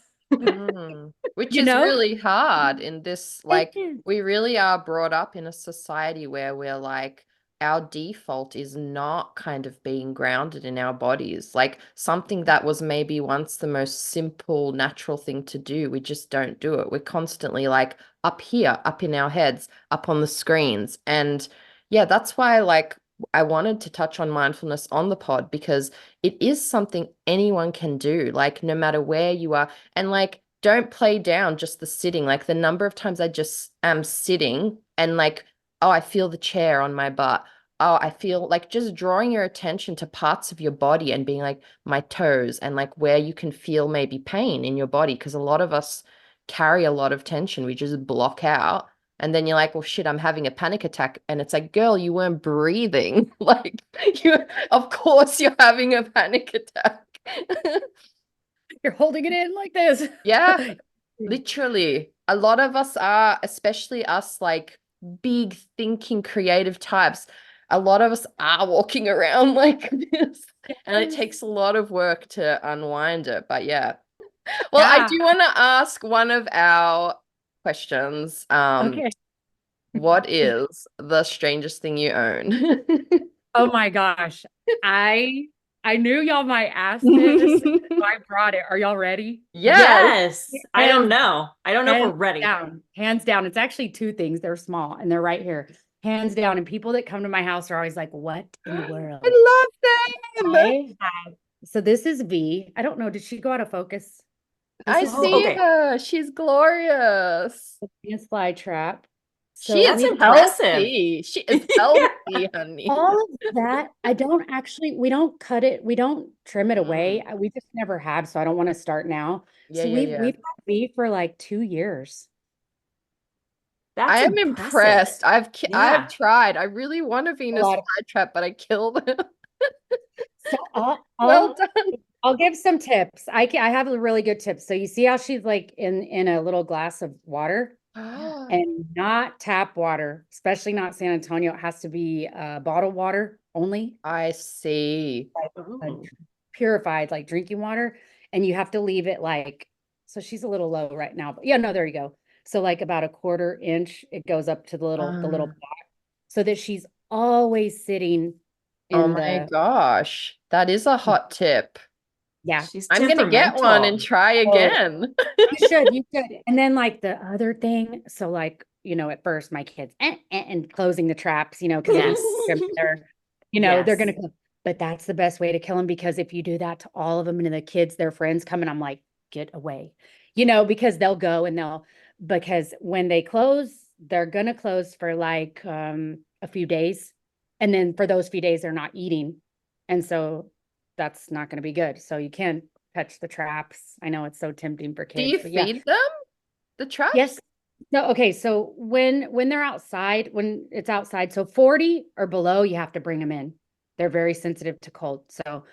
Which You is know? really hard in this, It like, is. we really are brought up in a society where we're like, our default is not kind of being grounded in our bodies. Like something that was maybe once the most simple, natural thing to do, we just don't do it. We're constantly like up here, up in our heads, up on the screens. And yeah, that's why like I wanted to touch on mindfulness on the pod because it is something anyone can do, like no matter where you are. And like, don't play down just the sitting. Like the number of times I just am sitting and like, oh, I feel the chair on my butt. Oh, I feel like just drawing your attention to parts of your body and being like my toes and like where you can feel maybe pain in your body. Because a lot of us carry a lot of tension. We just block out. And then you're like, well, shit, I'm having a panic attack. And it's like, girl, you weren't breathing. Like, of course you're having a panic attack. You're holding it in like this. Yeah, literally. A lot of us are, especially us like big thinking creative types, a lot of us are walking around like this. And it takes a lot of work to unwind it. But yeah. Well, I Yeah. do want to ask one of our questions. Okay. What is the strangest thing you own? Oh my gosh. I knew y'all might ask this, so I brought it. Are y'all ready? Yes. Yes. I don't know. I don't know if we're Hands ready. down. Hands down. It's actually two things. They're small and they're right here. Hands down. And people that come to my house are always like, what in the world? I love them. So this is V. I don't know. Did she go out of focus? This I is see okay. her. She's glorious. a fly trap. She So is That's impressive. healthy. She is healthy, honey. all of that, we don't cut it, we don't trim it away. We just never have, so I don't want to start now. Yeah, So yeah, we've yeah. had V for like 2 years. That's I am impressive. impressed. I Yeah. have tried. I really want a Venus lot of- flytrap, but I killed them. So Well done. I'll give some tips. I have a really good tips. So you see how she's like in a little glass of water and not tap water, especially not San Antonio. It has to be bottled water only, I see. purified like drinking water. And you have to leave it like, so she's a little low right now, but yeah, no, there you go. So like about a 1/4 inch, it goes up to the little pot, so that she's always sitting Oh in my gosh. That is a hot tip. yeah. She's I'm gonna get one and try Oh, again. you should. And then like the other thing, so like, at first my kids and closing the traps, because Yes. they're, they're gonna Yes. but that's the best way to kill them, because if you do that to all of them and the kids, their friends come and I'm like, get away, because they'll go and because when they close, they're gonna close for like a few days. And then for those few days, they're not eating. And so that's not going to be good. So you can't touch the traps. I know it's so tempting for Do kids. you but yeah. feed them the traps? Yes. No, okay. So when they're outside, when it's outside, so 40 or below, you have to bring them in. They're very sensitive to cold. So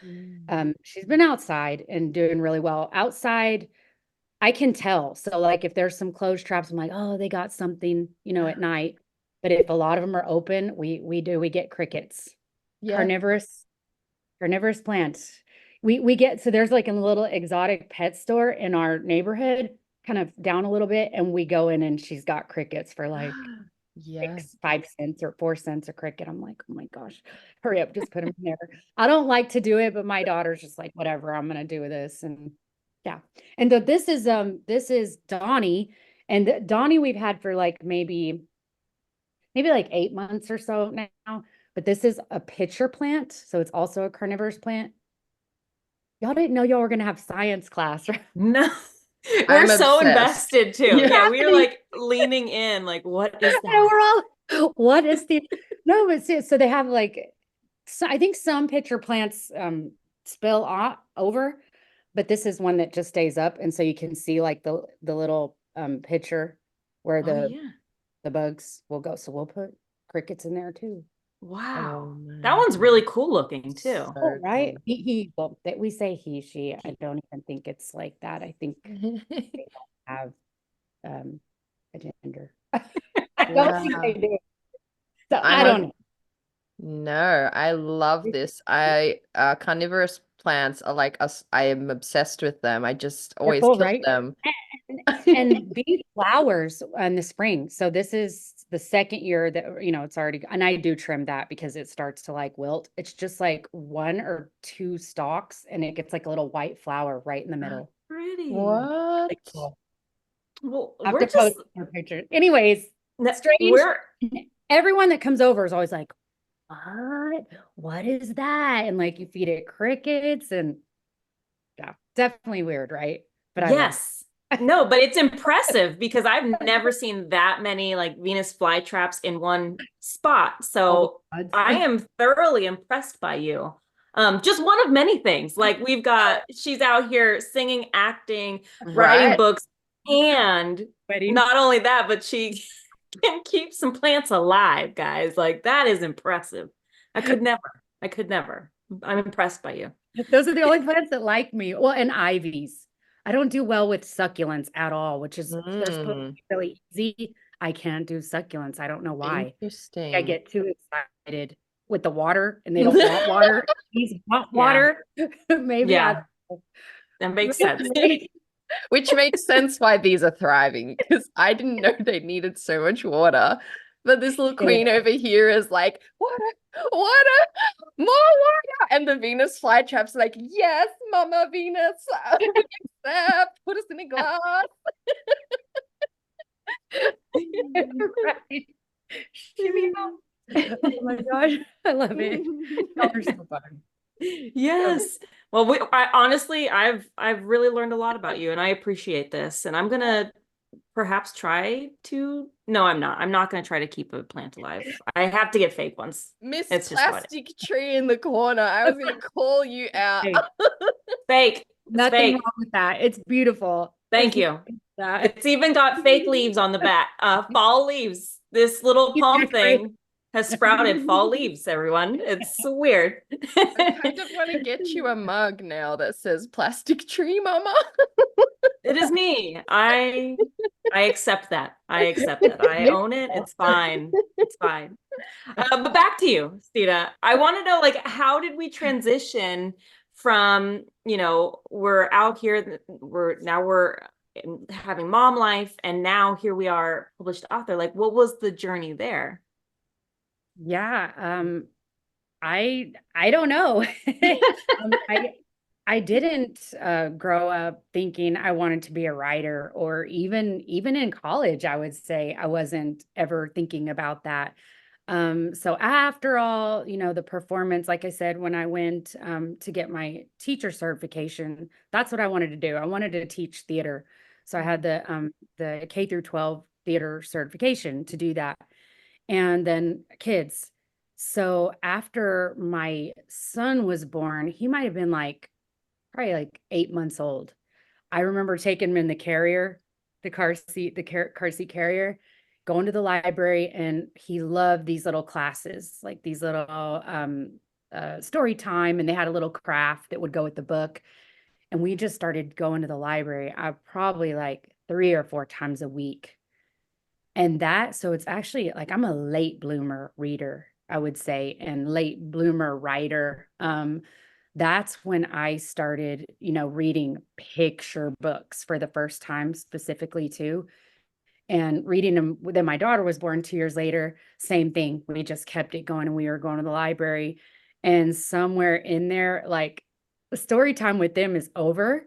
she's been outside and doing really well. Outside, I can tell. So like if there's some closed traps, I'm like, oh, they got something, at night. But if a lot of them are open, we get crickets. Yeah. Carnivorous plants. We get, so there's like a little exotic pet store in our neighborhood, kind of down a little bit, and we go in and she's got crickets for like Yeah. 5 cents or 4 cents a cricket. I'm like, oh my gosh, hurry up, just put them in there. I don't like to do it, but my daughter's just like, whatever, I'm gonna do this. And yeah. And this is Donnie. And Donnie we've had for like maybe like 8 months or so now. But this is a pitcher plant, so it's also a carnivorous plant. Y'all didn't know y'all were gonna have science class, right? No. I'm We're so obsessed. invested too. Yeah. Yeah, we were like leaning in, like, what is And that? we're all, what is the no, but so they have like, so I think some pitcher plants spill over, but this is one that just stays up, and so you can see like the little pitcher where Oh, yeah. the bugs will go. So we'll put crickets in there too. Wow. Oh That my one's really cool looking too. So Oh, right. cool. Well, that we say he, she. I don't even think it's like that. I think they don't have a gender. I don't think they Wow. do. So I I'm a don't know. No, I love this. Carnivorous plants are like us. I am obsessed with them. I just They're always cool, kill right? them. And these flowers in the spring. So this is the second year that, it's already, and I do trim that because it starts to like wilt. It's just like one or two stalks and it gets like a little white flower right in the middle. Pretty. What? Like, cool. Well, I have we're to post just more pictures. Anyways, strange. we're Everyone that comes over is always like, what? What is that? And like you feed it crickets and yeah, definitely weird, right? But I love yes. No, but it's impressive because I've never seen that many like Venus flytraps in one spot. all the So buds. I am thoroughly impressed by you. Just one of many things. Like she's out here singing, acting, writing Right? books, and Wedding. not only that, but she can keep some plants alive, guys. Like that is impressive. I could never. I could never. I'm impressed by you. Those are the only plants that like me. Well, and ivies. I don't do well with succulents at all, which is they're supposed to Mm, be really easy. I can't do succulents. I don't know why. I interesting. get too excited with the water and they don't want water. These want Yeah. water. Maybe I Yeah, that makes sense. Which makes sense why these are thriving, because I didn't know they needed so much water. But this little queen over here is like, water, water, more water. And the Venus flytrap's like, yes, Mama Venus, we accept. Put us in a glass. Right. Shimmy out. Oh my gosh, I love it. Y'all are so fun. Yes. Well, honestly, I've really learned a lot about you, and I appreciate this. And I'm gonna perhaps try to. No, I'm not. I'm not gonna try to keep a plant alive. I have to get fake ones. Miss It's just what Plastic Tree in the corner. I was going to call you out. Hey, fake. It's nothing fake. wrong with that. It's beautiful. Thank There's you. that. It's even got fake leaves on the back. Fall leaves. This little palm thing has sprouted fall leaves, everyone. It's weird. I kind of want to get you a mug now that says Plastic Tree, Mama. It is me. I accept that. I accept that. I own it. It's fine. It's fine. But back to you, Steena. I want to know, like, how did we transition from, we're out here, we're having mom life, and now here we are, published author. Like, what was the journey there? Yeah, I don't know. I didn't grow up thinking I wanted to be a writer, or even in college, I would say I wasn't ever thinking about that. So after all, the performance, like I said, when I went to get my teacher certification, that's what I wanted to do. I wanted to teach theater. So I had the K through 12 theater certification to do that. And then kids. So after my son was born, he might have been probably like 8 months old. I remember taking him in the carrier, the car seat, car seat carrier, going to the library, and he loved these little classes, like these little story time, and they had a little craft that would go with the book. And we just started going to the library, probably like 3 or 4 times a week. And so it's actually like I'm a late bloomer reader, I would say, and late bloomer writer. That's when I started, reading picture books for the first time specifically too. And reading them. Then my daughter was born 2 years later, same thing. We just kept it going and we were going to the library. And somewhere in there, like the story time with them is over.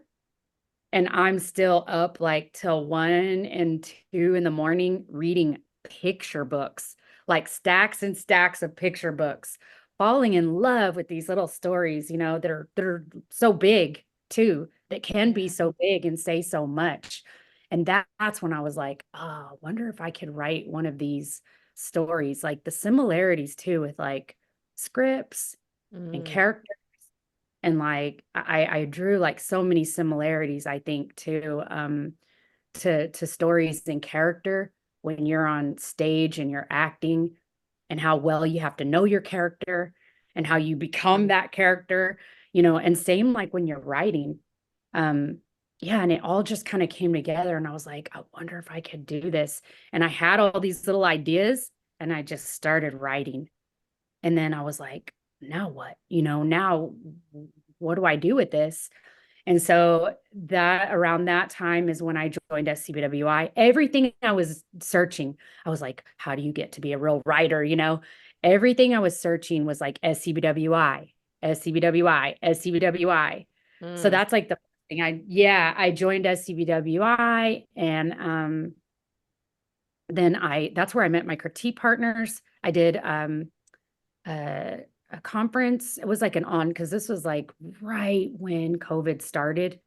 And I'm still up like till 1 and 2 in the morning reading picture books, like stacks and stacks of picture books, falling in love with these little stories, that are so big too, that can be so big and say so much. And that's when I was like, oh, I wonder if I could write one of these stories, like the similarities too with like scripts and characters. And like I drew like so many similarities, I think, to stories and character when you're on stage and you're acting. and how well you have to know your character and how you become that character, you know, and same like when you're writing. Yeah, and it all just kind of came together and I was like, I wonder if I could do this. And I had all these little ideas and I just started writing. And then I was like, now what? You know, now what do I do with this? And so that around that time is when I joined SCBWI. Everything I was searching, I was like, how do you get to be a real writer? You know, everything I was searching was like SCBWI, SCBWI, SCBWI. So that's like the thing. I joined SCBWI and then that's where I met my critique partners. I did a conference. It was like because this was like right when COVID started.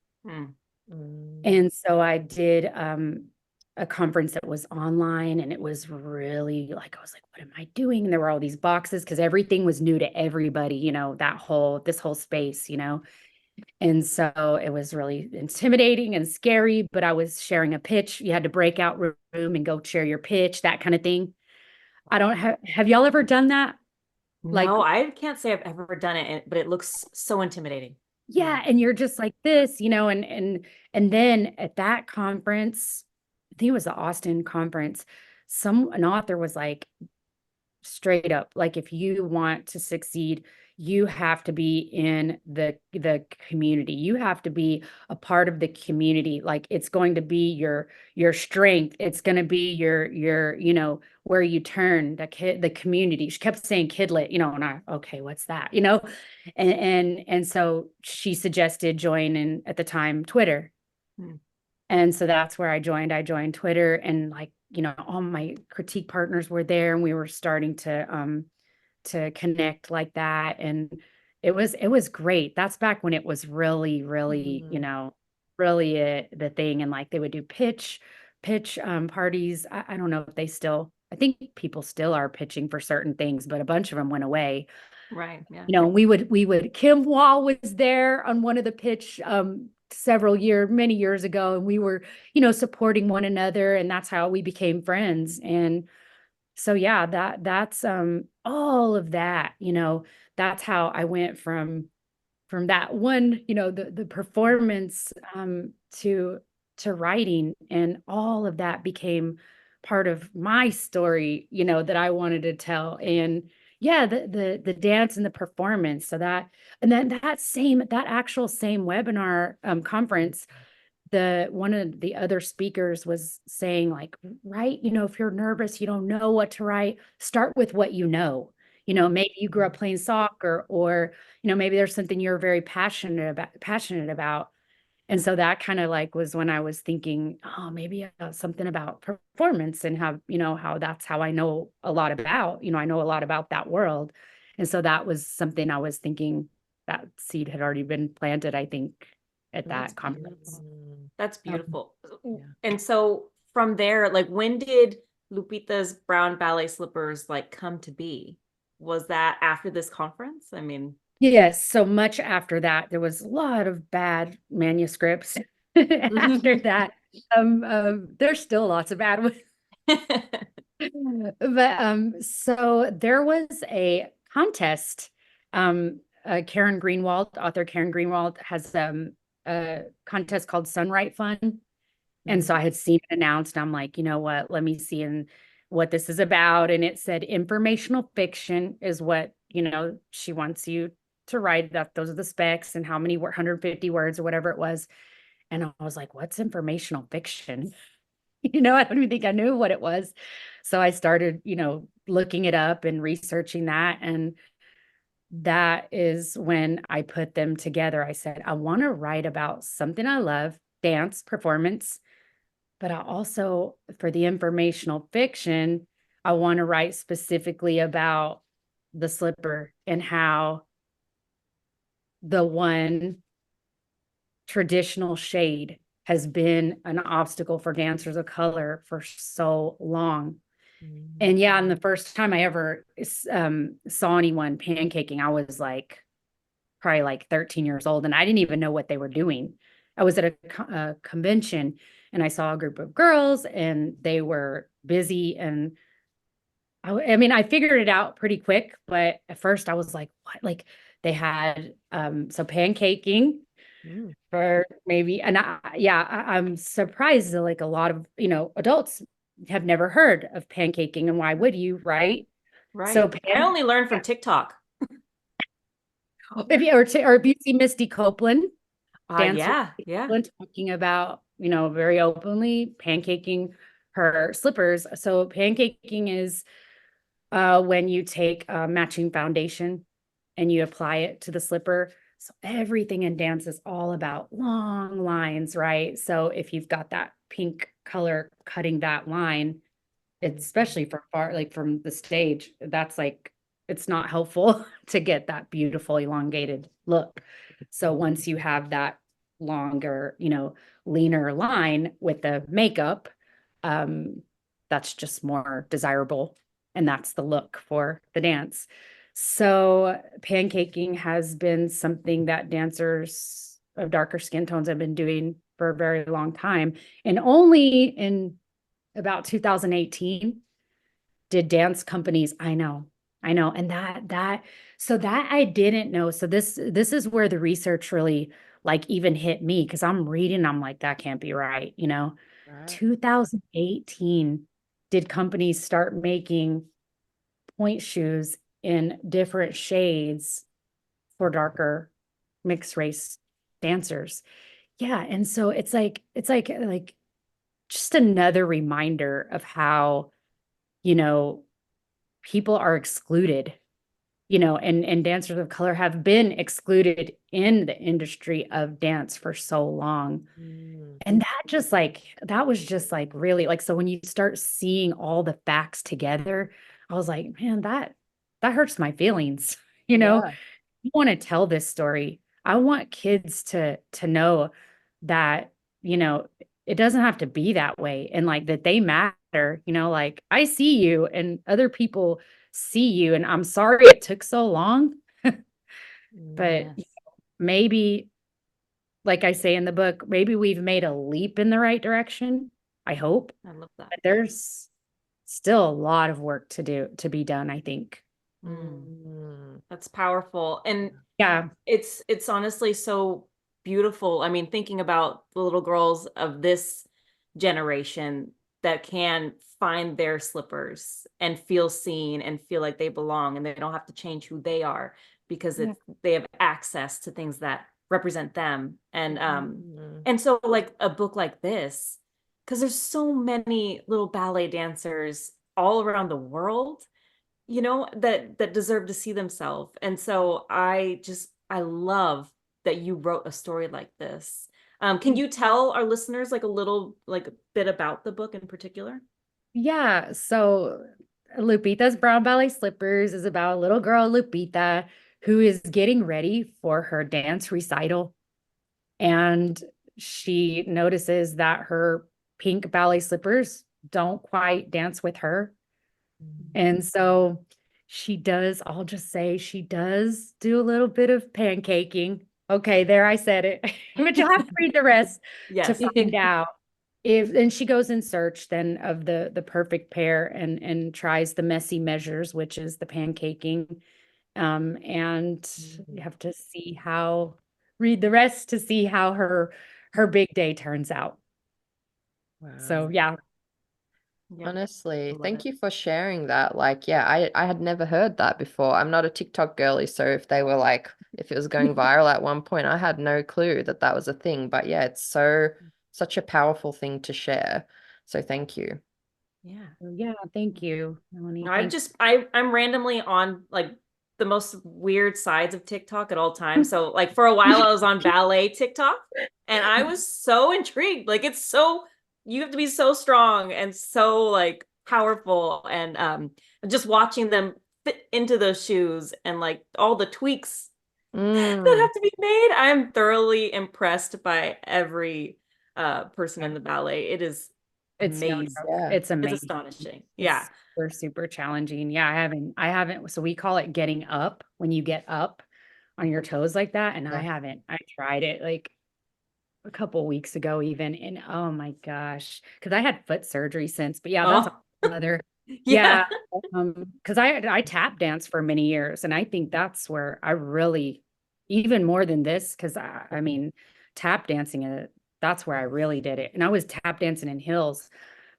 And so I did a conference that was online and it was really like, I was like, what am I doing? And there were all these boxes because everything was new to everybody, you know, this whole space, you know. And so it was really intimidating and scary, but I was sharing a pitch. You had to break out room and go share your pitch, that kind of thing. I don't have y'all ever done that? Like, no, I can't say I've ever done it, but it looks so intimidating. yeah, and you're just like this, you know, and then at that conference, I think it was the Austin conference, an author was like, straight up, like if you want to succeed, you have to be in the community. You have to be a part of the community. Like it's going to be your strength. It's going to be your you know, where you turn the community. She kept saying kidlit, you know, and okay, what's that? You know, and so she suggested joining at the time Twitter. And so that's where I joined. I joined Twitter and like, you know, all my critique partners were there and we were starting to connect like that. And it was great. That's back when it was really, you know, really the thing. And like they would do pitch parties. I don't know if I think people still are pitching for certain things, but a bunch of them went away. Right. Yeah. You know, we would Kim Wall was there on one of the pitch many years ago, and we were, you know, supporting one another, and that's how we became friends. And so yeah, that's all of that, you know, that's how I went from that one, you know, the performance to writing, and all of that became part of my story, you know, that I wanted to tell. And yeah, the dance and the performance. So that, and then that actual same webinar conference, one of the other speakers was saying like, write, you know, if you're nervous, you don't know what to write, start with what you know. You know, maybe you grew up playing soccer, or, you know, maybe there's something you're very passionate about. And so that kind of like was when I was thinking, oh, maybe something about performance, and how, you know, how that's how I know a lot about, you know, I know a lot about that world. And so that was something I was thinking, that seed had already been planted, I think, at that conference. That's beautiful. And so from there, like when did Lupita's Brown Ballet Slippers like come to be? Was that after this conference? I mean, yes, so much after that, there was a lot of bad manuscripts after that. There's still lots of bad ones. But so there was a contest. Karen Greenwald, author Karen Greenwald, has a contest called Sunright Fun. And so I had seen it announced. I'm like, you know what, let me see what this is about. And it said informational fiction is what, you know, she wants you to write. That those are the specs and how many 150 words or whatever it was. And I was like, what's informational fiction? You know, I don't even think I knew what it was. So I started, you know, looking it up and researching that. And that is when I put them together. I said, I want to write about something I love, dance, performance, but I also, for the informational fiction, I want to write specifically about the slipper and how the one traditional shade has been an obstacle for dancers of color for so long. And yeah, and the first time I ever saw anyone pancaking, I was like probably like 13 years old, and I didn't even know what they were doing. I was at a convention and I saw a group of girls and they were busy, and I mean, I figured it out pretty quick, but at first I was like, what? Like they had so pancaking Mm. for maybe, and I'm surprised that like a lot of, adults have never heard of pancaking, and why would you, right? So Right. I only learned from TikTok. if you or if you see Misty Copeland, dancer Yeah, yeah. talking about, very openly pancaking her slippers. So pancaking is when you take a matching foundation and you apply it to the slipper. So everything in dance is all about long lines, right? So if you've got that pink color cutting that line, especially from far, like from the stage, that's like, it's not helpful to get that beautiful elongated look. So once you have that longer, leaner line with the makeup, um, that's just more desirable. And that's the look for the dance. So pancaking has been something that dancers of darker skin tones have been doing for a very long time. And only in about 2018 did dance companies, I know. And so that I didn't know. So this is where the research really like even hit me, because I'm reading, I'm like, that can't be right, Right. 2018 did companies start making point shoes in different shades for darker mixed race dancers. Yeah, and so it's like just another reminder of how, you know, people are excluded, and dancers of color have been excluded in the industry of dance for so long. Mm. And that was just like really like, so when you start seeing all the facts together, I was like, man, that hurts my feelings. Yeah. I want to tell this story. I want kids to know that, it doesn't have to be that way, and like that they matter, like I see you and other people see you, and I'm sorry it took so long, but Yes. maybe, like I say in the book, maybe we've made a leap in the right direction. I hope, I love that. but there's still a lot of work to be done, I think. Mm. That's powerful. And Yeah. it's honestly so beautiful. I mean, thinking about the little girls of this generation that can find their slippers and feel seen and feel like they belong, and they don't have to change who they are because Yeah. they have access to things that represent them. Mm. And so like a book like this, because there's so many little ballet dancers all around the world, that deserve to see themselves. And so I love that you wrote a story like this. Can you tell our listeners like a little like a bit about the book in particular? Yeah, so Lupita's Brown Ballet Slippers is about a little girl, Lupita, who is getting ready for her dance recital. And she notices that her pink ballet slippers don't quite dance with her. And so I'll just say she does do a little bit of pancaking. Okay, there I said it. But you'll have to read the rest to Yes. find out if, and she goes in search then of the perfect pair, and tries the messy measures, which is the pancaking. And you have to read the rest to see how her big day turns out. So Wow. yeah. Yeah. I Honestly, love thank it. you for sharing that. Like, yeah, I had never heard that before. I'm not a TikTok girly, so if it was going viral at one point, I had no clue that that was a thing. But yeah, it's such a powerful thing to share. So thank you. Yeah. Yeah, thank you, Melanie. No, I'm randomly on like the most weird sides of TikTok at all times. So like for a while I was on ballet TikTok and I was so intrigued. Like it's so you have to be so strong and so like powerful, and just watching them fit into those shoes and like all the tweaks that Mm. have to be made. I'm thoroughly impressed by every person in the ballet. It is It's no amazing. joke. Yeah. It's It's amazing. astonishing. Yeah. It's super, super challenging. Yeah, I haven't, so we call it getting up, when you get up on your toes like that. And Yeah. I tried it like a couple weeks ago even. And oh my gosh, because I had foot surgery since, but yeah, that's Oh, another Yeah. Because I tap danced for many years, and I think that's where I really, even more than this, because I mean, tap dancing, that's where I really did it. And I was tap dancing in hills.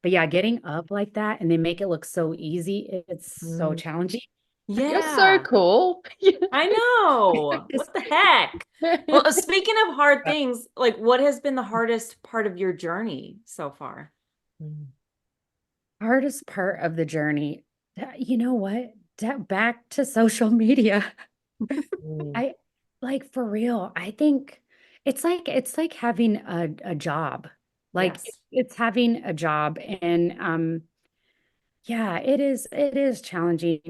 But yeah, getting up like that and they make it look so easy, it's so Mm. challenging. You're so Yeah, cool. I know. It's What the heck? Well, speaking of hard things, like what has been the hardest part of your journey so far? Mm. hardest part of the journey. You know what? Back to social media. Mm. I like for real. I think it's like having a job. Like Yes. it's having a job, and yeah, it is challenging,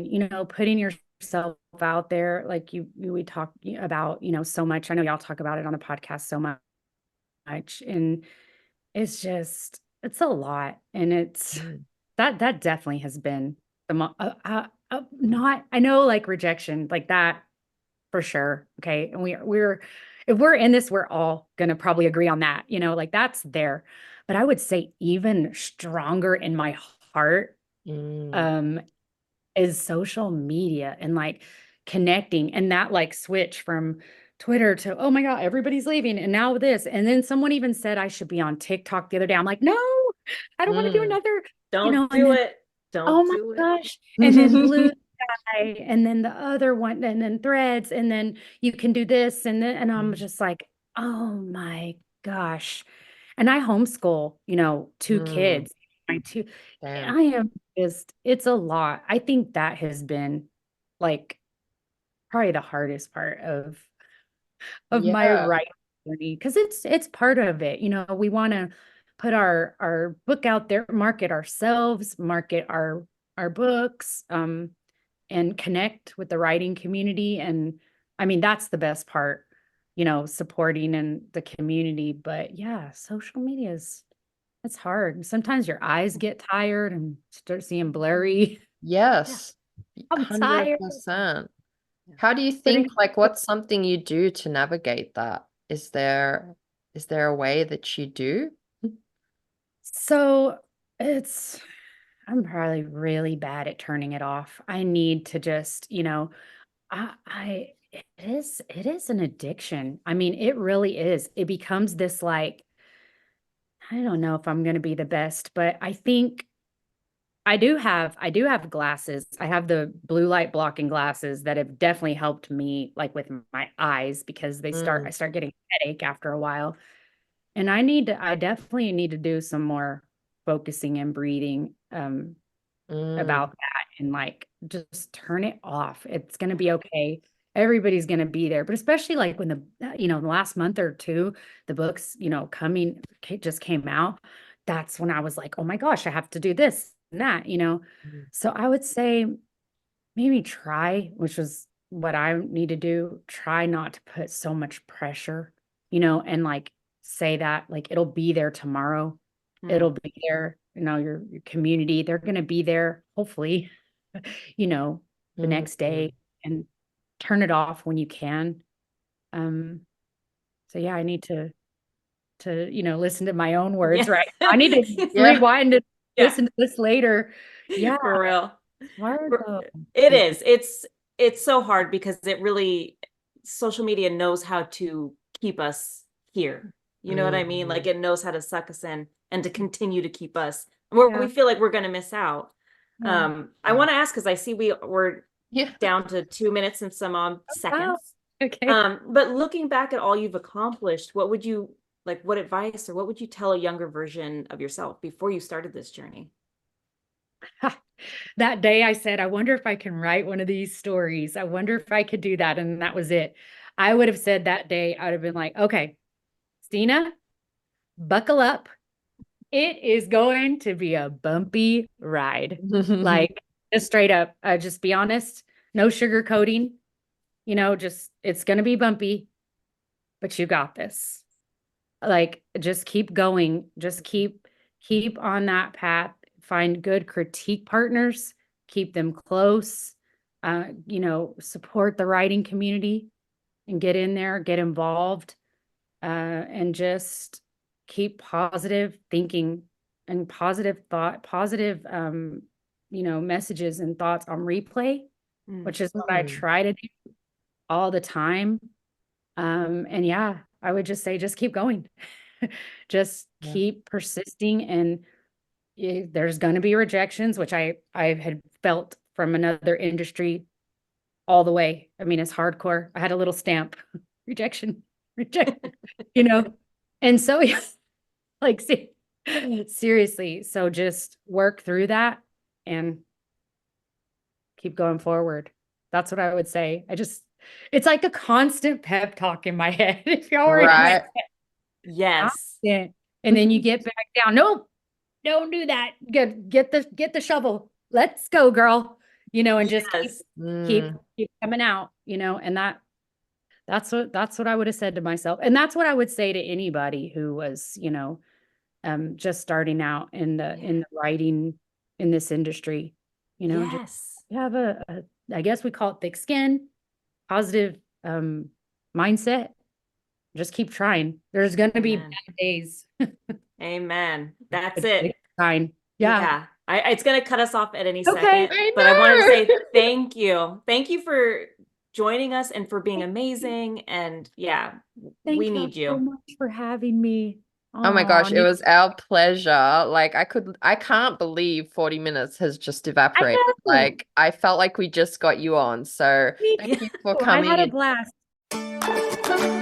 putting yourself out there like we talk about, so much. I know y'all talk about it on the podcast so much, and it's a lot, and it's Mm. that definitely has been not, I know, like rejection like that for sure. Okay. And we're if we're in this, we're all gonna probably agree on that, like that's there. But I would say even stronger in my heart, Mm. um, is social media and like connecting, and that like switch from Twitter to, oh my God, everybody's leaving. And now this. And then someone even said I should be on TikTok the other day. I'm like, no, I don't want to do Mm. another, Don't and do then, it. Don't oh my do it. gosh. And then Blue Sky, and then the other one, and then Threads, and then you can do this. And I'm Mm. just like, oh my gosh. And I homeschool, two Mm. kids. My two, Damn. I am just, it's a lot. I think that has been like probably the hardest part of my Yeah. writing journey, because it's part of it. We want to put our book out there, market ourselves, market our books, and connect with the writing community. And I mean, that's the best part, supporting in the community. But yeah, social media is it's hard. Sometimes your eyes get tired and start seeing blurry. Yeah, Yes. I'm tired. 100%. How do you But think, like, what's something you do to navigate that? Is there a way that you do? so it's I'm probably really bad at turning it off. I need to just, I it is an addiction. I mean, it really is. It becomes this like, I don't know if I'm going to be the best, but I think I do have glasses. I have the blue light blocking glasses that have definitely helped me like with my eyes, because I Mm. start getting headache after a while. And I definitely need to do some more focusing and breathing Mm. about that, and like just turn it off. It's going to be okay. Everybody's going to be there, but especially like when the last month or two, the books, just came out. That's when I was like, oh my gosh, I have to do this and that. Mm. So I would say maybe try, which was what I need to do, try not to put so much pressure, and like say that like it'll be there tomorrow. It'll Hmm. be there, your community, they're going to be there, hopefully, you know, the Mm. next day, and turn it off when you can. Um, so yeah, I need to listen to my own words, Yeah. right? I need to Yeah. rewind and Yeah, listen to this later. Yeah, for real. it's hard For- though. It is. It's so hard because it really social media knows how to keep us here. You know what I mean? Like Mm. it knows how to suck us in and to continue to keep us where we Yeah. feel like we're going to miss out. Yeah. I want to ask because I see we're Yeah. down to 2 minutes and some odd Wow. seconds. Okay. But looking back at all you've accomplished, what would you like? What advice or what would you tell a younger version of yourself before you started this journey? That day I said, I wonder if I can write one of these stories. I wonder if I could do that. And that was it. I would have said that day, I would have been like, okay, Steena, buckle up. It is going to be a bumpy ride. Like, just straight up, just be honest, no sugarcoating, just it's going to be bumpy, but you got this. Like, just keep going, just keep on that path. Find good critique partners, keep them close, support the writing community, and get in there, get involved, and just keep positive thinking and positive thought, positive messages and thoughts on replay, Mm. which is what I Mhm. try to do all the time. And yeah, I would just say, just keep going. Just Yeah. keep persisting, and there's going to be rejections, which I had felt from another industry all the way. I mean, it's hardcore. I had a little stamp, rejection, reject, and so yeah, like, seriously. So just work through that and keep going forward. That's what I would say. It's like a constant pep talk in my head. If y'all were in my Right. Yes. constant, and then you get back down. Nope, don't do that. Get the shovel. Let's go, girl. And just Yes. Mm. keep coming out, and that's what I would have said to myself. And that's what I would say to anybody who was, just starting out in the writing in this industry. Just Yes. have I guess we call it thick skin, positive mindset. Just keep trying. There's gonna be Amen. bad days. Amen. That's But it. it's fine. Yeah. Yeah. It's gonna cut us off at any Okay. second, I but I wanted to know. say thank you. Thank you for joining us and for being amazing. And yeah, Thank we you need so you. much for having me. Oh my gosh, it Nick, was our pleasure. Like I can't believe 40 minutes has just I evaporated. know. Like I felt like we just got you on. So Me thank too. you for I had coming a and blast.